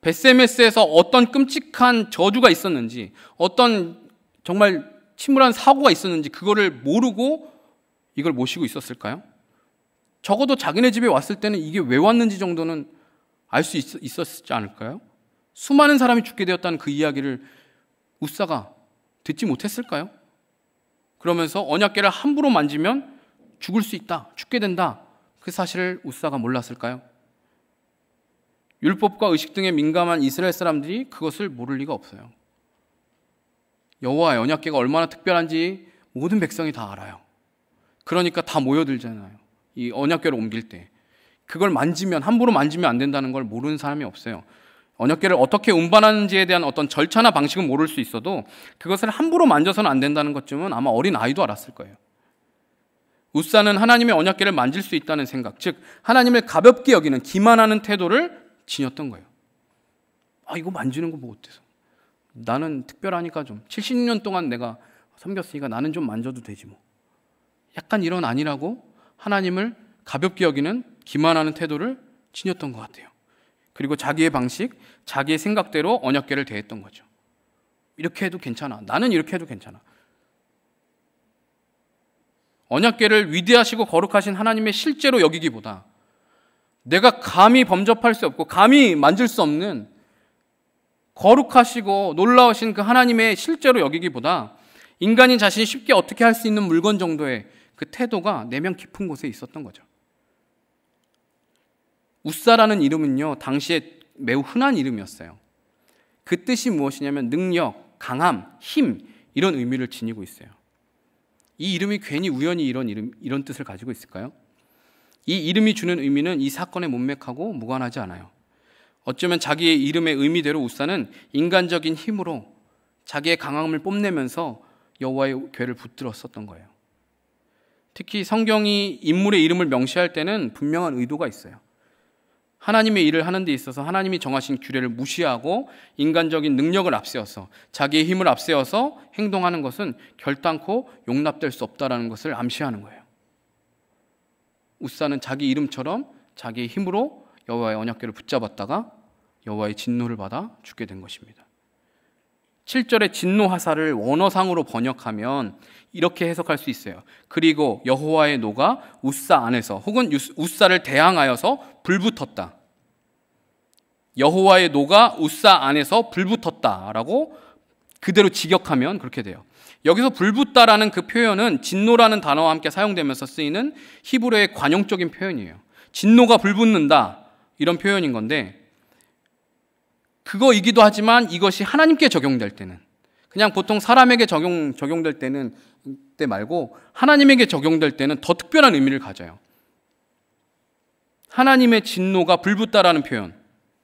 벳세메스에서 어떤 끔찍한 저주가 있었는지, 어떤 정말 침울한 사고가 있었는지 그거를 모르고 이걸 모시고 있었을까요? 적어도 자기네 집에 왔을 때는 이게 왜 왔는지 정도는 알 수 있었지 않을까요? 수많은 사람이 죽게 되었다는 그 이야기를 우사가 듣지 못했을까요? 그러면서 언약궤를 함부로 만지면 죽을 수 있다, 죽게 된다, 그 사실을 우사가 몰랐을까요? 율법과 의식 등에 민감한 이스라엘 사람들이 그것을 모를 리가 없어요. 여호와의 언약궤가 얼마나 특별한지 모든 백성이 다 알아요. 그러니까 다 모여들잖아요. 이 언약궤를 옮길 때 그걸 만지면, 함부로 만지면 안 된다는 걸 모르는 사람이 없어요. 언약궤를 어떻게 운반하는지에 대한 어떤 절차나 방식은 모를 수 있어도 그것을 함부로 만져서는 안 된다는 것쯤은 아마 어린 아이도 알았을 거예요. 우사는 하나님의 언약궤를 만질 수 있다는 생각, 즉 하나님을 가볍게 여기는 기만하는 태도를 지녔던 거예요. 이거 만지는 거 뭐 어때서? 나는 특별하니까 좀 70년 동안 내가 섬겼으니까 나는 좀 만져도 되지 뭐. 약간 이런 아니라고 하나님을 가볍게 여기는 기만하는 태도를 지녔던 것 같아요. 그리고 자기의 방식, 자기의 생각대로 언약궤를 대했던 거죠. 이렇게 해도 괜찮아. 나는 이렇게 해도 괜찮아. 언약궤를 위대하시고 거룩하신 하나님의 실제로 여기기보다 내가 감히 범접할 수 없고 감히 만질 수 없는 거룩하시고 놀라우신 그 하나님의 실제로 여기기보다 인간이 자신이 쉽게 어떻게 할 수 있는 물건 정도의 그 태도가 내면 깊은 곳에 있었던 거죠. 우사라는 이름은요, 당시에 매우 흔한 이름이었어요. 그 뜻이 무엇이냐면 능력, 강함, 힘, 이런 의미를 지니고 있어요. 이 이름이 괜히 우연히 이런 뜻을 가지고 있을까요? 이 이름이 주는 의미는 이 사건의 문맥하고 무관하지 않아요. 어쩌면 자기의 이름의 의미대로 우사는 인간적인 힘으로 자기의 강함을 뽐내면서 여호와의 궤를 붙들었었던 거예요. 특히 성경이 인물의 이름을 명시할 때는 분명한 의도가 있어요. 하나님의 일을 하는 데 있어서 하나님이 정하신 규례를 무시하고 인간적인 능력을 앞세워서 자기의 힘을 앞세워서 행동하는 것은 결단코 용납될 수 없다는 것을 암시하는 거예요. 웃사는 자기 이름처럼 자기의 힘으로 여호와의 언약궤를 붙잡았다가 여호와의 진노를 받아 죽게 된 것입니다. 7절의 진노 화살을 원어상으로 번역하면 이렇게 해석할 수 있어요. 그리고 여호와의 노가 웃사 안에서 혹은 웃사를 대항하여서 불붙었다. 여호와의 노가 웃사 안에서 불붙었다라고 그대로 직역하면 그렇게 돼요. 여기서 불붙다라는 그 표현은 진노라는 단어와 함께 사용되면서 쓰이는 히브리어의 관용적인 표현이에요. 진노가 불붙는다 이런 표현인 건데, 그거이기도 하지만 이것이 하나님께 적용될 때는, 그냥 보통 사람에게 적용될 때는 때 말고 하나님에게 적용될 때는 더 특별한 의미를 가져요. 하나님의 진노가 불붙다라는 표현을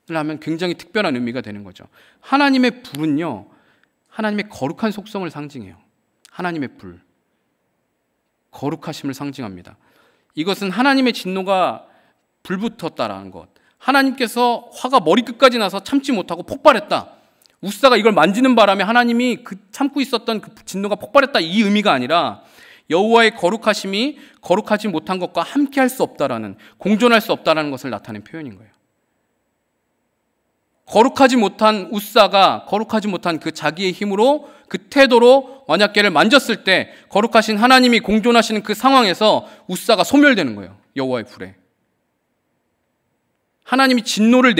하면 굉장히 특별한 의미가 되는 거죠. 하나님의 불은요, 하나님의 거룩한 속성을 상징해요. 하나님의 불, 거룩하심을 상징합니다. 이것은 하나님의 진노가 불붙었다라는 것, 하나님께서 화가 머리끝까지 나서 참지 못하고 폭발했다, 웃사가 이걸 만지는 바람에 하나님이 참고 있었던 그 진노가 폭발했다, 이 의미가 아니라 여호와의 거룩하심이 거룩하지 못한 것과 함께할 수 없다라는, 공존할 수 없다라는 것을 나타낸 표현인 거예요. 거룩하지 못한 웃사가 거룩하지 못한 그 자기의 힘으로 그 태도로 언약궤를 만졌을 때 거룩하신 하나님이 공존하시는 그 상황에서 웃사가 소멸되는 거예요. 여호와의 불에. 하나님이 진노를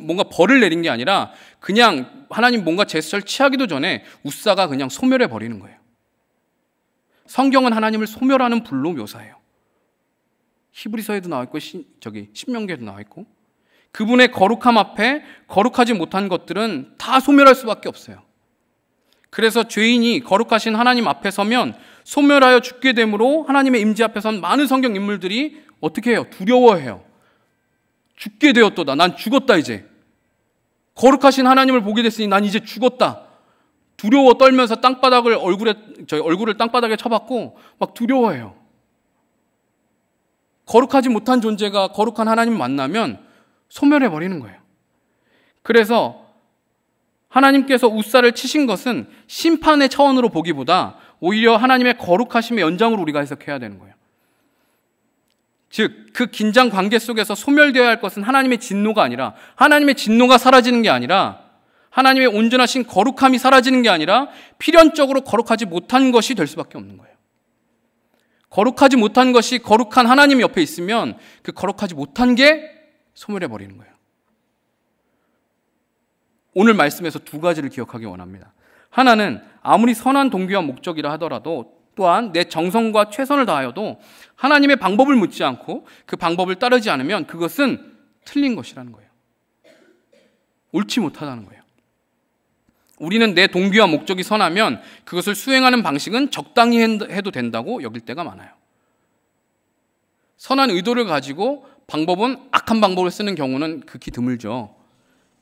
뭔가 벌을 내린 게 아니라 그냥 하나님 뭔가 제스처를 취하기도 전에 웃사가 그냥 소멸해 버리는 거예요. 성경은 하나님을 소멸하는 불로 묘사해요. 히브리서에도 나와 있고 신명기에도 나와 있고, 그분의 거룩함 앞에 거룩하지 못한 것들은 다 소멸할 수밖에 없어요. 그래서 죄인이 거룩하신 하나님 앞에 서면 소멸하여 죽게 되므로 하나님의 임재 앞에 선 많은 성경 인물들이 어떻게 해요? 두려워해요. 죽게 되었도다. 난 죽었다 이제. 거룩하신 하나님을 보게 됐으니 난 이제 죽었다. 두려워 떨면서 얼굴을 땅바닥에 쳐박고 막 두려워해요. 거룩하지 못한 존재가 거룩한 하나님 만나면 소멸해버리는 거예요. 그래서 하나님께서 웃사를 치신 것은 심판의 차원으로 보기보다 오히려 하나님의 거룩하심의 연장으로 우리가 해석해야 되는 거예요. 즉, 그 긴장 관계 속에서 소멸되어야 할 것은 하나님의 진노가 아니라, 하나님의 진노가 사라지는 게 아니라, 하나님의 온전하신 거룩함이 사라지는 게 아니라 필연적으로 거룩하지 못한 것이 될 수밖에 없는 거예요. 거룩하지 못한 것이 거룩한 하나님 옆에 있으면 그 거룩하지 못한 게 소멸해버리는 거예요. 오늘 말씀에서 두 가지를 기억하기 원합니다. 하나는 아무리 선한 동기와 목적이라 하더라도, 또한 내 정성과 최선을 다하여도 하나님의 방법을 묻지 않고 그 방법을 따르지 않으면 그것은 틀린 것이라는 거예요. 옳지 못하다는 거예요. 우리는 내 동기와 목적이 선하면 그것을 수행하는 방식은 적당히 해도 된다고 여길 때가 많아요. 선한 의도를 가지고 방법은 악한 방법을 쓰는 경우는 극히 드물죠.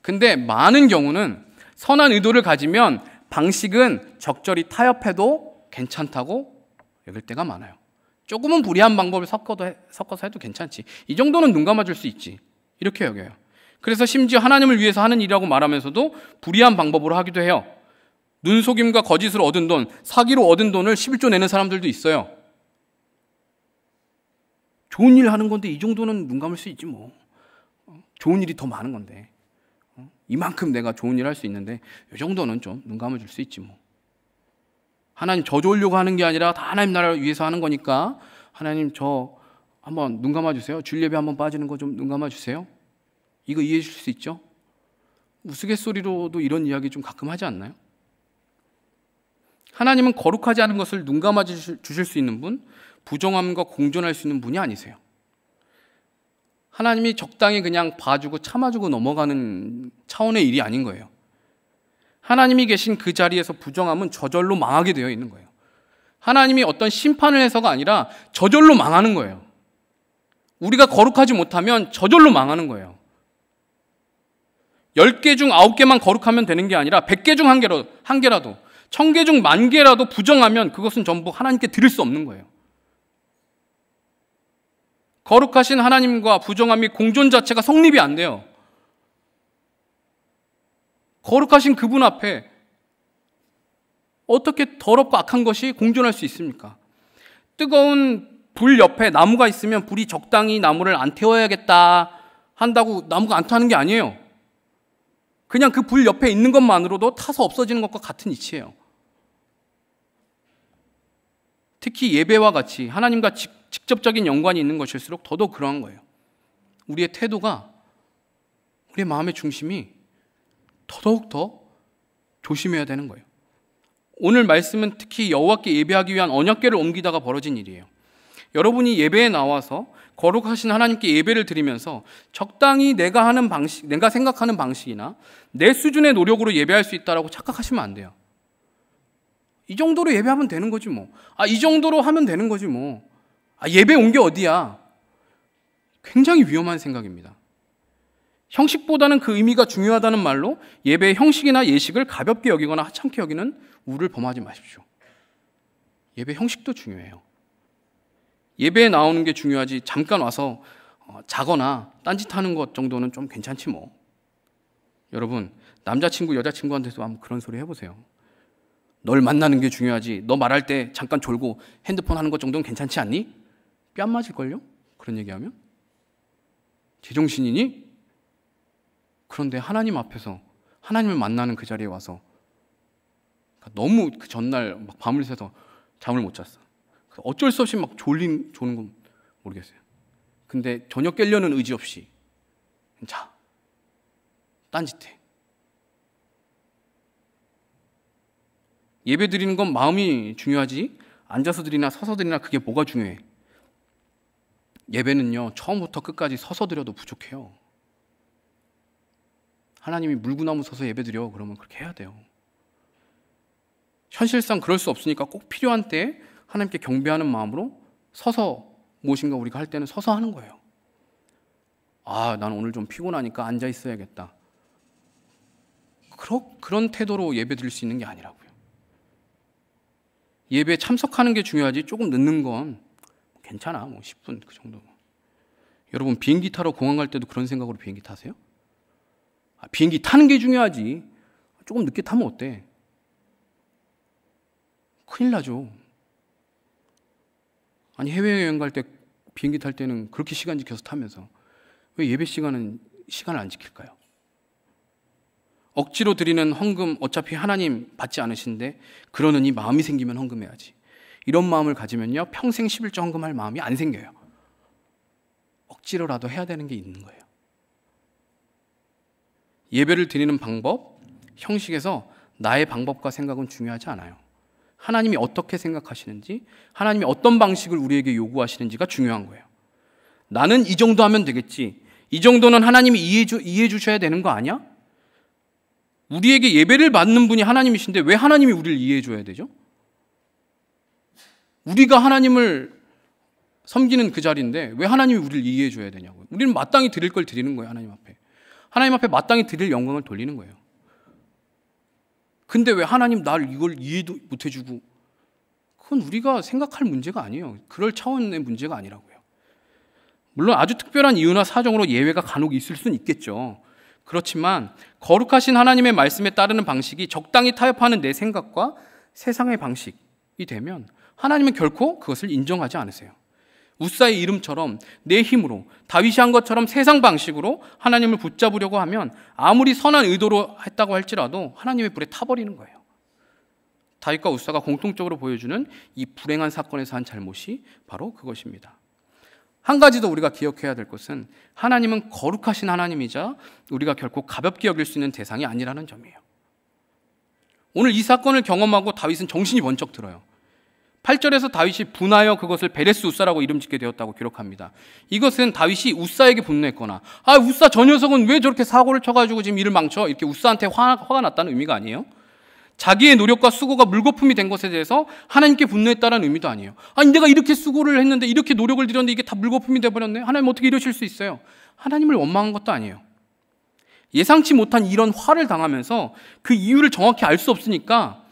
근데 많은 경우는 선한 의도를 가지면 방식은 적절히 타협해도 괜찮다고 여길 때가 많아요. 조금은 불이한 방법을 섞어서 해도 괜찮지. 이 정도는 눈 감아줄 수 있지. 이렇게 여겨요. 그래서 심지어 하나님을 위해서 하는 일이라고 말하면서도 불이한 방법으로 하기도 해요. 눈속임과 거짓으로 얻은 돈, 사기로 얻은 돈을 11조 내는 사람들도 있어요. 좋은 일 하는 건데 이 정도는 눈 감을 수 있지 뭐. 좋은 일이 더 많은 건데. 이만큼 내가 좋은 일 할 수 있는데 이 정도는 좀 눈 감아줄 수 있지 뭐. 하나님 저 좋으려고 하는 게 아니라 다 하나님 나라를 위해서 하는 거니까 하나님 저 한번 눈 감아주세요. 주일 예배 한번 빠지는 거 좀 눈 감아주세요. 이거 이해해 주실 수 있죠? 우스갯소리로도 이런 이야기 좀 가끔 하지 않나요? 하나님은 거룩하지 않은 것을 눈 감아 주실 수 있는 분, 부정함과 공존할 수 있는 분이 아니세요. 하나님이 적당히 그냥 봐주고 참아주고 넘어가는 차원의 일이 아닌 거예요. 하나님이 계신 그 자리에서 부정함은 저절로 망하게 되어 있는 거예요. 하나님이 어떤 심판을 해서가 아니라 저절로 망하는 거예요. 우리가 거룩하지 못하면 저절로 망하는 거예요. 10개 중 9개만 거룩하면 되는 게 아니라 100개 중 1개라도 1000개 중 10,000개라도 부정하면 그것은 전부 하나님께 드릴 수 없는 거예요. 거룩하신 하나님과 부정함 및 공존 자체가 성립이 안 돼요. 거룩하신 그분 앞에 어떻게 더럽고 악한 것이 공존할 수 있습니까? 뜨거운 불 옆에 나무가 있으면 불이 적당히 나무를 안 태워야겠다 한다고 나무가 안 타는 게 아니에요. 그냥 그 불 옆에 있는 것만으로도 타서 없어지는 것과 같은 이치예요. 특히 예배와 같이 하나님과 직접적인 연관이 있는 것일수록 더더욱 그러한 거예요. 우리의 태도가, 우리의 마음의 중심이 더더욱 더 조심해야 되는 거예요. 오늘 말씀은 특히 여호와께 예배하기 위한 언약궤를 옮기다가 벌어진 일이에요. 여러분이 예배에 나와서 거룩하신 하나님께 예배를 드리면서 적당히 내가 하는 방식, 내가 생각하는 방식이나 내 수준의 노력으로 예배할 수 있다라고 착각하시면 안 돼요. 이 정도로 예배하면 되는 거지 뭐. 이 정도로 하면 되는 거지 뭐. 예배 온 게 어디야? 굉장히 위험한 생각입니다. 형식보다는 그 의미가 중요하다는 말로 예배의 형식이나 예식을 가볍게 여기거나 하찮게 여기는 우를 범하지 마십시오. 예배 형식도 중요해요. 예배에 나오는 게 중요하지 잠깐 와서 자거나 딴짓하는 것 정도는 좀 괜찮지 뭐. 여러분, 남자친구 여자친구한테도 한번 그런 소리 해보세요. 널 만나는 게 중요하지 너 말할 때 잠깐 졸고 핸드폰 하는 것 정도는 괜찮지 않니? 뺨 맞을걸요? 그런 얘기하면? 제정신이니? 그런데 하나님 앞에서 하나님을 만나는 그 자리에 와서 너무 그 전날 막 밤을 새서 잠을 못 잤어. 어쩔 수 없이 막 조는 건 모르겠어요. 근데 저녁 깨려는 의지 없이 자, 딴짓해. 예배 드리는 건 마음이 중요하지 앉아서 드리나 서서 드리나 그게 뭐가 중요해? 예배는요, 처음부터 끝까지 서서 드려도 부족해요. 하나님이 물구나무 서서 예배 드려 그러면 그렇게 해야 돼요. 현실상 그럴 수 없으니까 꼭 필요한 때에 하나님께 경배하는 마음으로 서서 무엇인가 우리가 할 때는 서서 하는 거예요. 나는 오늘 좀 피곤하니까 앉아 있어야겠다. 그런 태도로 예배 드릴 수 있는 게 아니라고요. 예배에 참석하는 게 중요하지 조금 늦는 건 괜찮아. 10분 그 정도. 여러분 비행기 타러 공항 갈 때도 그런 생각으로 비행기 타세요? 비행기 타는 게 중요하지 조금 늦게 타면 어때? 큰일 나죠. 해외여행 갈 때 비행기 탈 때는 그렇게 시간 지켜서 타면서 왜 예배 시간을 안 지킬까요? 억지로 드리는 헌금 어차피 하나님 받지 않으신데 그러느니 마음이 생기면 헌금해야지. 이런 마음을 가지면요 평생 11조 헌금할 마음이 안 생겨요. 억지로라도 해야 되는 게 있는 거예요. 예배를 드리는 방법, 형식에서 나의 방법과 생각은 중요하지 않아요. 하나님이 어떻게 생각하시는지, 하나님이 어떤 방식을 우리에게 요구하시는지가 중요한 거예요. 나는 이 정도 하면 되겠지. 이 정도는 하나님이 이해해 주셔야 되는 거 아니야? 우리에게 예배를 받는 분이 하나님이신데 왜 하나님이 우리를 이해해 줘야 되죠? 우리가 하나님을 섬기는 그 자리인데 왜 하나님이 우리를 이해해 줘야 되냐고요. 우리는 마땅히 드릴 걸 드리는 거예요. 하나님 앞에. 하나님 앞에 마땅히 드릴 영광을 돌리는 거예요. 근데 왜 하나님 날 이걸 이해도 못 해주고, 그건 우리가 생각할 문제가 아니에요. 그럴 차원의 문제가 아니라고요. 물론 아주 특별한 이유나 사정으로 예외가 간혹 있을 수는 있겠죠. 그렇지만 거룩하신 하나님의 말씀에 따르는 방식이 적당히 타협하는 내 생각과 세상의 방식이 되면 하나님은 결코 그것을 인정하지 않으세요. 우사의 이름처럼 내 힘으로 다윗이 한 것처럼 세상 방식으로 하나님을 붙잡으려고 하면 아무리 선한 의도로 했다고 할지라도 하나님의 불에 타버리는 거예요. 다윗과 우사가 공통적으로 보여주는 이 불행한 사건에서 한 잘못이 바로 그것입니다. 한 가지 더 우리가 기억해야 될 것은 하나님은 거룩하신 하나님이자 우리가 결코 가볍게 여길 수 있는 대상이 아니라는 점이에요. 오늘 이 사건을 경험하고 다윗은 정신이 번쩍 들어요. 8절에서 다윗이 분하여 그것을 베레스 우사라고 이름 짓게 되었다고 기록합니다. 이것은 다윗이 우사에게 분노했거나 우사 저 녀석은 왜 저렇게 사고를 쳐가지고 지금 일을 망쳐? 이렇게 우사한테 화가 났다는 의미가 아니에요. 자기의 노력과 수고가 물거품이 된 것에 대해서 하나님께 분노했다는 의미도 아니에요. 내가 이렇게 수고를 했는데 이렇게 노력을 들였는데 이게 다 물거품이 돼버렸네. 하나님 어떻게 이러실 수 있어요? 하나님을 원망한 것도 아니에요. 예상치 못한 이런 화를 당하면서 그 이유를 정확히 알 수 없으니까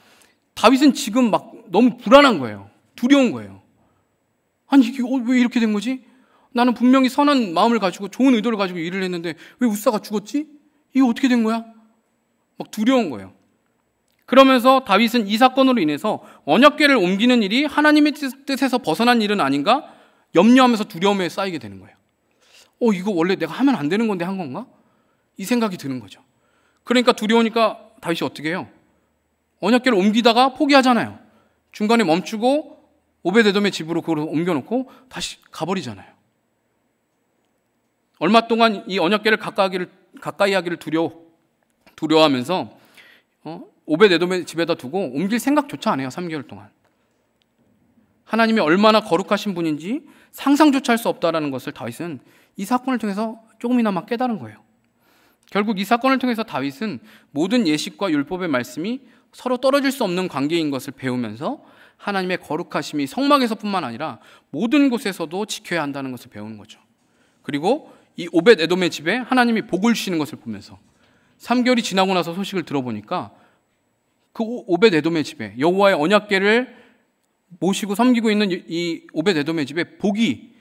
다윗은 지금 막 너무 불안한 거예요. 두려운 거예요. 이게 왜 이렇게 된 거지? 나는 분명히 선한 마음을 가지고 좋은 의도를 가지고 일을 했는데 왜 웃사가 죽었지? 이게 어떻게 된 거야? 막 두려운 거예요. 그러면서 다윗은 이 사건으로 인해서 언약궤를 옮기는 일이 하나님의 뜻에서 벗어난 일은 아닌가 염려하면서 두려움에 쌓이게 되는 거예요. 이거 원래 내가 하면 안 되는 건데 한 건가? 이 생각이 드는 거죠. 그러니까 두려우니까 다윗이 어떻게 해요? 언약궤를 옮기다가 포기하잖아요. 중간에 멈추고 오베데돔의 집으로 그걸 옮겨놓고 다시 가버리잖아요. 얼마 동안 이 언약궤를 가까이 하기를 두려워하면서 오베데돔의 집에다 두고 옮길 생각조차 안 해요. 3개월 동안. 하나님이 얼마나 거룩하신 분인지 상상조차 할 수 없다는 것을 다윗은 이 사건을 통해서 조금이나마 깨달은 거예요. 결국 이 사건을 통해서 다윗은 모든 예식과 율법의 말씀이 서로 떨어질 수 없는 관계인 것을 배우면서 하나님의 거룩하심이 성막에서뿐만 아니라 모든 곳에서도 지켜야 한다는 것을 배우는 거죠. 그리고 이 오벳에돔의 집에 하나님이 복을 주시는 것을 보면서 3개월이 지나고 나서 소식을 들어보니까 그 오벳에돔의 집에 여호와의 언약궤를 모시고 섬기고 있는 이 오벳에돔의 집에 복이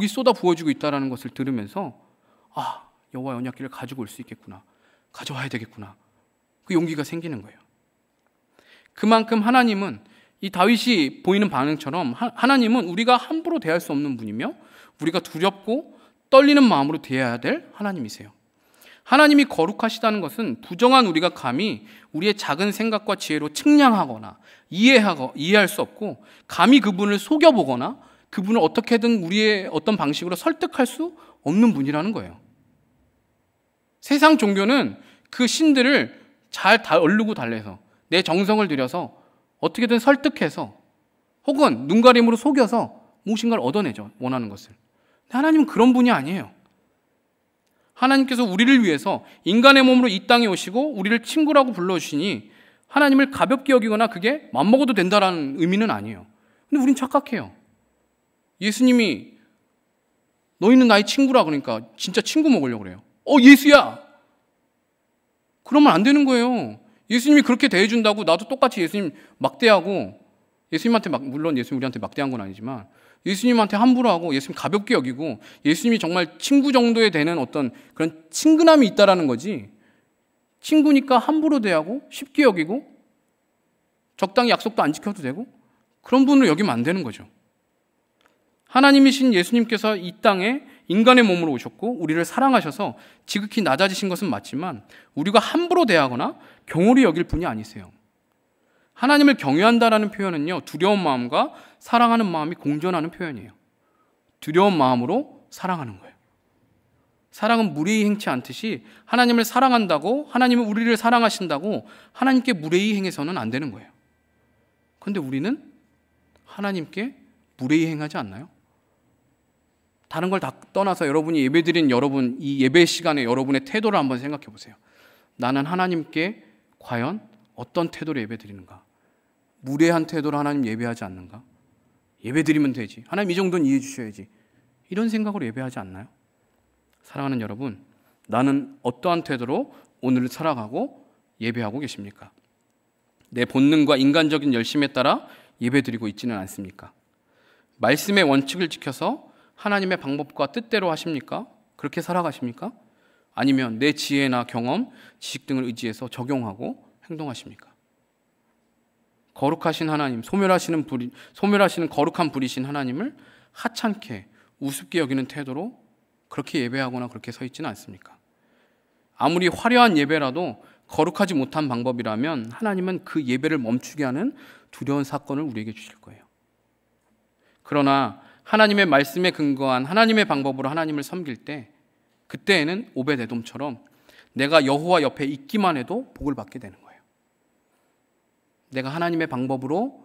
쏟아 부어지고 있다는 것을 들으면서 여호와의 언약궤를 가지고 올 수 있겠구나, 가져와야 되겠구나, 그 용기가 생기는 거예요. 그만큼 하나님은 이 다윗이 보이는 반응처럼 하나님은 우리가 함부로 대할 수 없는 분이며 우리가 두렵고 떨리는 마음으로 대해야 될 하나님이세요. 하나님이 거룩하시다는 것은 부정한 우리가 감히 우리의 작은 생각과 지혜로 측량하거나 이해할 수 없고 감히 그분을 속여보거나 그분을 어떻게든 우리의 어떤 방식으로 설득할 수 없는 분이라는 거예요. 세상 종교는 그 신들을 잘 얼르고 달래서 내 정성을 들여서 어떻게든 설득해서 혹은 눈가림으로 속여서 무엇인가를 얻어내죠. 원하는 것을. 근데 하나님은 그런 분이 아니에요. 하나님께서 우리를 위해서 인간의 몸으로 이 땅에 오시고 우리를 친구라고 불러주시니 하나님을 가볍게 여기거나 그게 맘먹어도 된다라는 의미는 아니에요. 근데 우린 착각해요. 예수님이 너희는 나의 친구라 그러니까 진짜 친구 먹으려고 그래요. 예수야! 그러면 안 되는 거예요. 예수님이 그렇게 대해준다고 나도 똑같이 예수님 막대하고 예수님한테 물론 예수님 우리한테 막대한 건 아니지만 예수님한테 함부로 하고 예수님 가볍게 여기고 예수님이 정말 친구 정도에 되는 어떤 그런 친근함이 있다라는 거지 친구니까 함부로 대하고 쉽게 여기고 적당히 약속도 안 지켜도 되고 그런 분으로 여기면 안 되는 거죠. 하나님이신 예수님께서 이 땅에 인간의 몸으로 오셨고 우리를 사랑하셔서 지극히 낮아지신 것은 맞지만 우리가 함부로 대하거나 경홀히 여길 분이 아니세요. 하나님을 경외한다라는 표현은요, 두려운 마음과 사랑하는 마음이 공존하는 표현이에요. 두려운 마음으로 사랑하는 거예요. 사랑은 무례히 행치 않듯이 하나님을 사랑한다고 하나님은 우리를 사랑하신다고 하나님께 무례히 행해서는 안 되는 거예요. 그런데 우리는 하나님께 무례히 행하지 않나요? 다른 걸 다 떠나서 여러분이 예배드린 이 예배 시간에 여러분의 태도를 한번 생각해 보세요. 나는 하나님께 과연 어떤 태도로 예배드리는가? 무례한 태도로 하나님 예배하지 않는가? 예배드리면 되지. 하나님 이 정도는 이해해 주셔야지. 이런 생각으로 예배하지 않나요? 사랑하는 여러분, 나는 어떠한 태도로 오늘을 살아가고 예배하고 계십니까? 내 본능과 인간적인 열심에 따라 예배드리고 있지는 않습니까? 말씀의 원칙을 지켜서 하나님의 방법과 뜻대로 하십니까? 그렇게 살아가십니까? 아니면 내 지혜나 경험, 지식 등을 의지해서 적용하고 행동하십니까? 거룩하신 하나님, 소멸하시는 거룩한 불이신 하나님을 하찮게 우습게 여기는 태도로 그렇게 예배하거나 그렇게 서 있지는 않습니까? 아무리 화려한 예배라도 거룩하지 못한 방법이라면 하나님은 그 예배를 멈추게 하는 두려운 사건을 우리에게 주실 거예요. 그러나 하나님의 말씀에 근거한 하나님의 방법으로 하나님을 섬길 때 그때에는 오벳에돔처럼 내가 여호와 옆에 있기만 해도 복을 받게 되는 거예요. 내가 하나님의 방법으로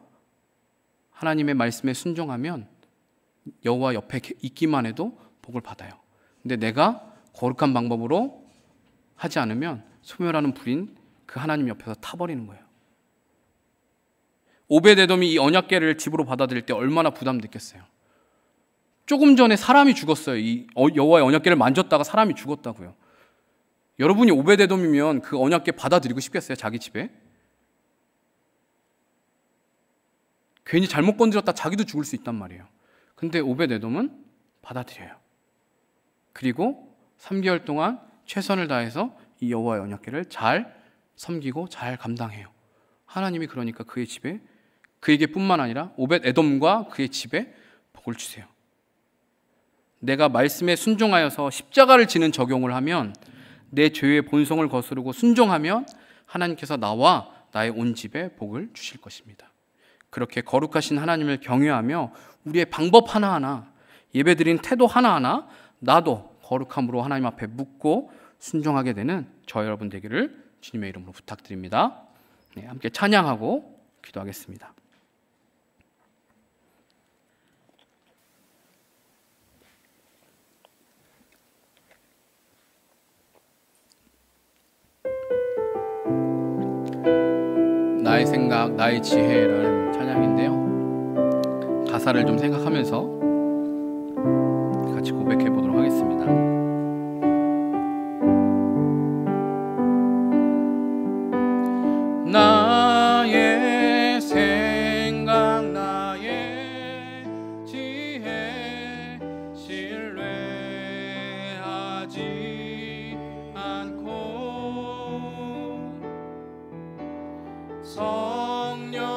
하나님의 말씀에 순종하면 여호와 옆에 있기만 해도 복을 받아요. 근데 내가 거룩한 방법으로 하지 않으면 소멸하는 불인 그 하나님 옆에서 타버리는 거예요. 오벳에돔이 이 언약궤를 집으로 받아들일 때 얼마나 부담됐겠어요. 조금 전에 사람이 죽었어요. 이 여호와의 언약궤를 만졌다가 사람이 죽었다고요. 여러분이 오벳에돔이면 그 언약궤 받아들이고 싶겠어요? 자기 집에? 괜히 잘못 건드렸다 자기도 죽을 수 있단 말이에요. 근데 오벳에돔은 받아들여요. 그리고 3개월 동안 최선을 다해서 이 여호와의 언약궤를 잘 섬기고 잘 감당해요. 하나님이 그러니까 그의 집에, 그에게 뿐만 아니라 오벳 에돔과 그의 집에 복을 주세요. 내가 말씀에 순종하여서 십자가를 지는 적용을 하면, 내 죄의 본성을 거스르고 순종하면 하나님께서 나와 나의 온 집에 복을 주실 것입니다. 그렇게 거룩하신 하나님을 경외하며 우리의 방법 하나하나, 예배드린 태도 하나하나 나도 거룩함으로 하나님 앞에 묻고 순종하게 되는 저 여러분 되기를 주님의 이름으로 부탁드립니다. 네, 함께 찬양하고 기도하겠습니다. 나의 생각, 나의 지혜라는 찬양인데요, 가사를 좀 생각하면서 같이 고백해 보도록 하겠습니다. 나의 생각, 나의 지혜 신뢰하지 않고 성령님이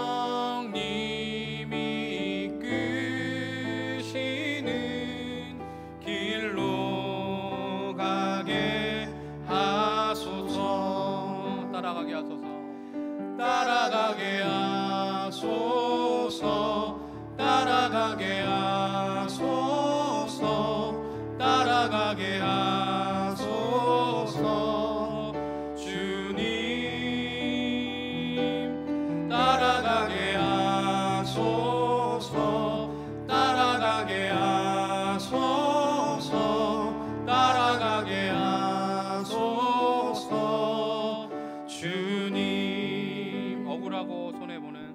이끄시는 길로 가게 하소서. 따라가게 하소서. 따라가게 하소서. 따라가게 하소서. 따라가게 하소서. 주님 따라가게 하소서. 따라가게 하소서. 따라가게 하소서. 주님 억울하고 손해보는,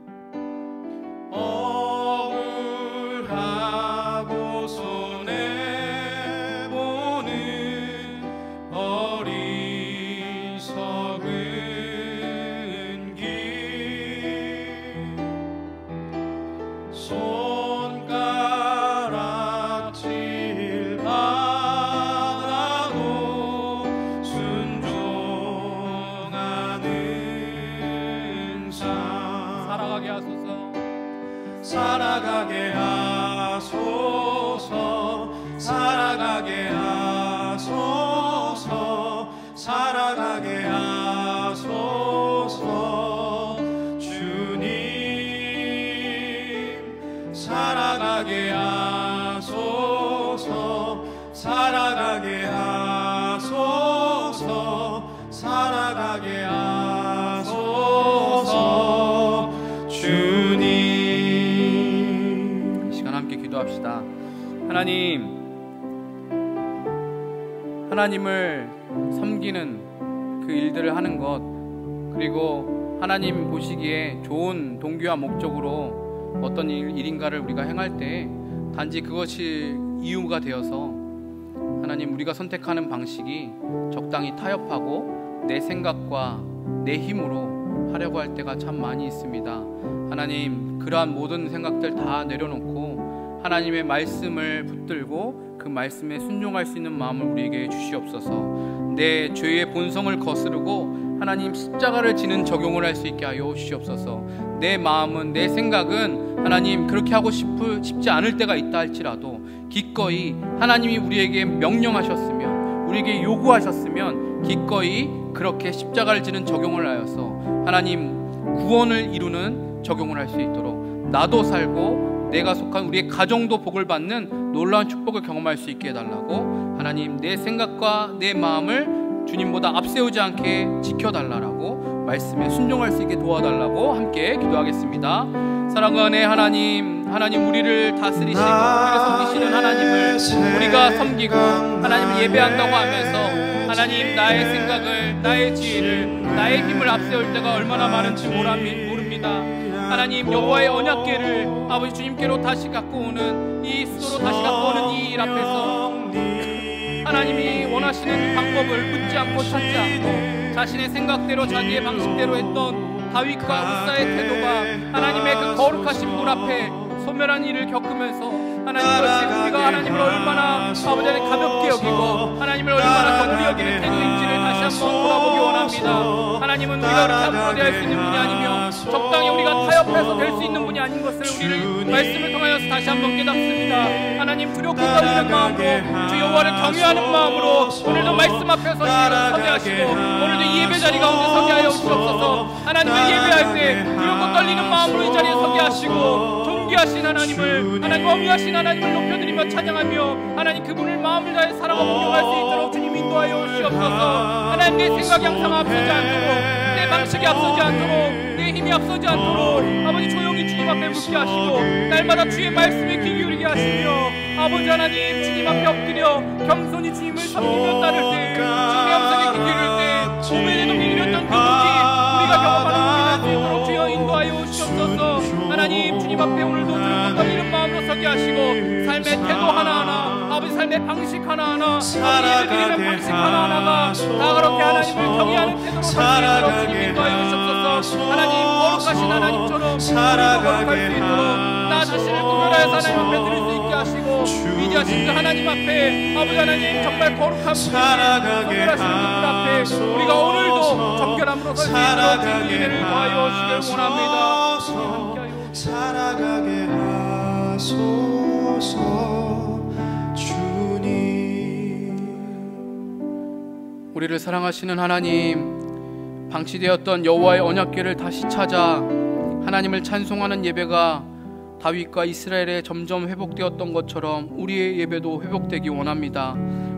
억울하고 손해보는 어리석은 길, 손가락질 받아도 순종하는 삶. 살아가게 하소서. 살아가게 하소서. 살아가게 하소서. 살아가게 하소서. 주님 살아가게 하소서. 살아가게 하소서. 살아가게 하소서. 주님. 이 시간 함께 기도합시다. 하나님을 섬기는 그 일들을 하는 것, 그리고 하나님 보시기에 좋은 동기와 목적으로 어떤 일인가를 우리가 행할 때 단지 그것이 이유가 되어서 하나님 우리가 선택하는 방식이 적당히 타협하고 내 생각과 내 힘으로 하려고 할 때가 참 많이 있습니다. 하나님 그러한 모든 생각들 다 내려놓고 하나님의 말씀을 붙들고 그 말씀에 순종할 수 있는 마음을 우리에게 주시옵소서. 내 죄의 본성을 거스르고 하나님 십자가를 지는 적용을 할 수 있게 하여 주시옵소서. 내 마음은, 내 생각은 하나님 그렇게 하고 싶지 않을 때가 있다 할지라도 기꺼이 하나님이 우리에게 명령하셨으면, 우리에게 요구하셨으면 기꺼이 그렇게 십자가를 지는 적용을 하여서 하나님 구원을 이루는 적용을 할 수 있도록 나도 살고 내가 속한 우리의 가정도 복을 받는 놀라운 축복을 경험할 수 있게 해달라고, 하나님 내 생각과 내 마음을 주님보다 앞세우지 않게 지켜달라고, 말씀에 순종할 수 있게 도와달라고 함께 기도하겠습니다. 사랑하는 하나님, 우리를 다스리시고 우리를 섬기시는 하나님을 우리가 섬기고 하나님을 예배한다고 하면서 하나님 나의 생각을, 나의 지혜를, 나의 힘을 앞세울 때가 얼마나 많은지 모릅니다. 하나님 여호와의 언약궤를 아버지 주님께로 다시 갖고 오는 이 수도로 다시 갖고 오는 이 일 앞에서 하나님이 원하시는 방법을 묻지 않고 찾지 않고 자신의 생각대로 자기의 방식대로 했던 다윗과 우사의 태도가 하나님의 그 거룩하신 문 앞에 소멸한 일을 겪으면서 하나님 그것이 우리가 하나님을 얼마나 아버지 하나님 가볍게 여기고 하나님을 얼마나 경홀히 여기는 태도인지를 다시 한번 돌아보기 원합니다. 하나님은 우리가 그렇게 앞으로 대할 수 있는 분이 아니며 적당히 우리가 타협해서 될 수 있는 분이 아닌 것을 우리를 말씀을 통하여서 다시 한번 깨닫습니다. 하나님 두렵고 떨리는 마음으로 주 여호와를 경외하는 마음으로 오늘도 말씀 앞에 서게 하시고 오늘도 이 예배 자리 가운데 서게 하여 주옵소서. 하나님을 예배할 때 두렵고 떨리는 마음으로 이 자리에 서게 하시고 존귀하신 하나님을 하나님 어미하신 하나님을 높여드리며 찬양하며 하나님 그분을 마음을 다해 사랑하고 공경할 수 있도록 주님 인도하여 주옵소서. 하나님 내 생각이 항상 앞서지 않도록 내 방식이 앞서지 않도록 내 힘이 앞서지 않도록 아버지 조용히 주님 앞에 묻게 하시고 날마다 주의 말씀에 귀 기울이게 하시며 아버지 하나님 주님 앞에 엎드려 겸손히 주님을 섬기며 따를 때 주님의 음성에 귀 기울일 때 오베데돔이 이뤘던 그 복이 우리가 경험하는 복이 될 수 있도록 주여 인도하여 주옵소서. 하나님 주님 앞에 오늘도 두렵고 떨리는 마음으로 서게 하시고 삶의 태도 하나하나 아버지 삶의 방식 하나하나 아버지 예배드리는 방식 하나하나가 다 그렇게 하나님을 경외하는 태도로 설 수 있도록 주님 인도하여 주옵소서. 하나님 거룩하신 하나님처럼 우리도 거룩할 수 있도록 나 자신을 구별하여서 하나님 앞에 드릴 수 있게 하시고 위대하신 그 하나님 앞에 아버지 하나님 정말 거룩한 분이신 구별하시는 분들 앞에 우리가 오늘도 정결함으로 설 수 있도록 주님 은혜를 더하여 주시길 원합니다. 함께하여
살아가게 하소서. 주님
우리를 사랑하시는 하나님, 방치되었던 여호와의 언약궤를 다시 찾아 하나님을 찬송하는 예배가 다윗과 이스라엘에 점점 회복되었던 것처럼 우리의 예배도 회복되기 원합니다.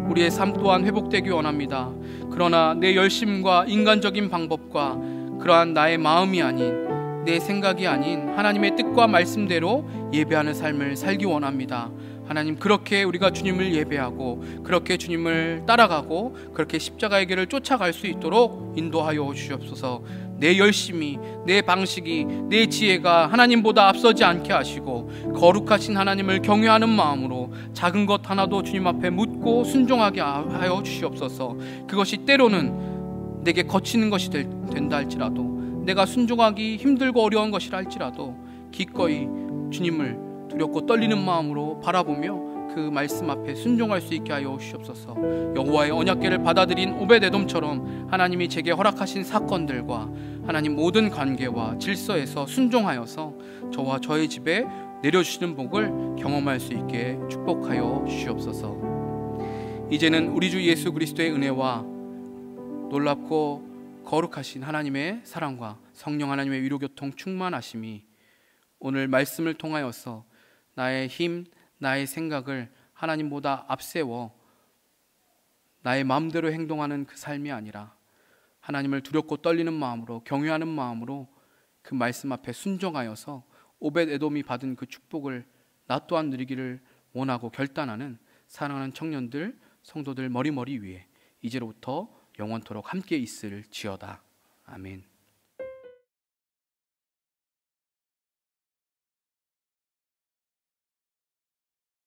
우리의 삶 또한 회복되기 원합니다. 그러나 내 열심과 인간적인 방법과 그러한 나의 마음이 아닌 내 생각이 아닌 하나님의 뜻과 말씀대로 예배하는 삶을 살기 원합니다. 하나님 그렇게 우리가 주님을 예배하고 그렇게 주님을 따라가고 그렇게 십자가의 길을 쫓아갈 수 있도록 인도하여 주시옵소서. 내 열심이 내 방식이 내 지혜가 하나님보다 앞서지 않게 하시고 거룩하신 하나님을 경외하는 마음으로 작은 것 하나도 주님 앞에 묻고 순종하게 하여 주시옵소서. 그것이 때로는 내게 거치는 것이 된다 할지라도 내가 순종하기 힘들고 어려운 것이라 할지라도 기꺼이 주님을 두렵고 떨리는 마음으로 바라보며 그 말씀 앞에 순종할 수 있게 하여 주시옵소서. 여호와의 언약궤를 받아들인 오베데돔처럼 하나님이 제게 허락하신 사건들과 하나님 모든 관계와 질서에서 순종하여서 저와 저의 집에 내려주시는 복을 경험할 수 있게 축복하여 주시옵소서. 이제는 우리 주 예수 그리스도의 은혜와 놀랍고 거룩하신 하나님의 사랑과 성령 하나님의 위로교통 충만하심이 오늘 말씀을 통하여서 나의 힘, 나의 생각을 하나님보다 앞세워 나의 마음대로 행동하는 그 삶이 아니라 하나님을 두렵고 떨리는 마음으로 경외하는 마음으로 그 말씀 앞에 순종하여서 오벳에돔이 받은 그 축복을 나 또한 누리기를 원하고 결단하는 사랑하는 청년들, 성도들 머리머리 위에 이제로부터 영원토록 함께 있을지어다. 아멘.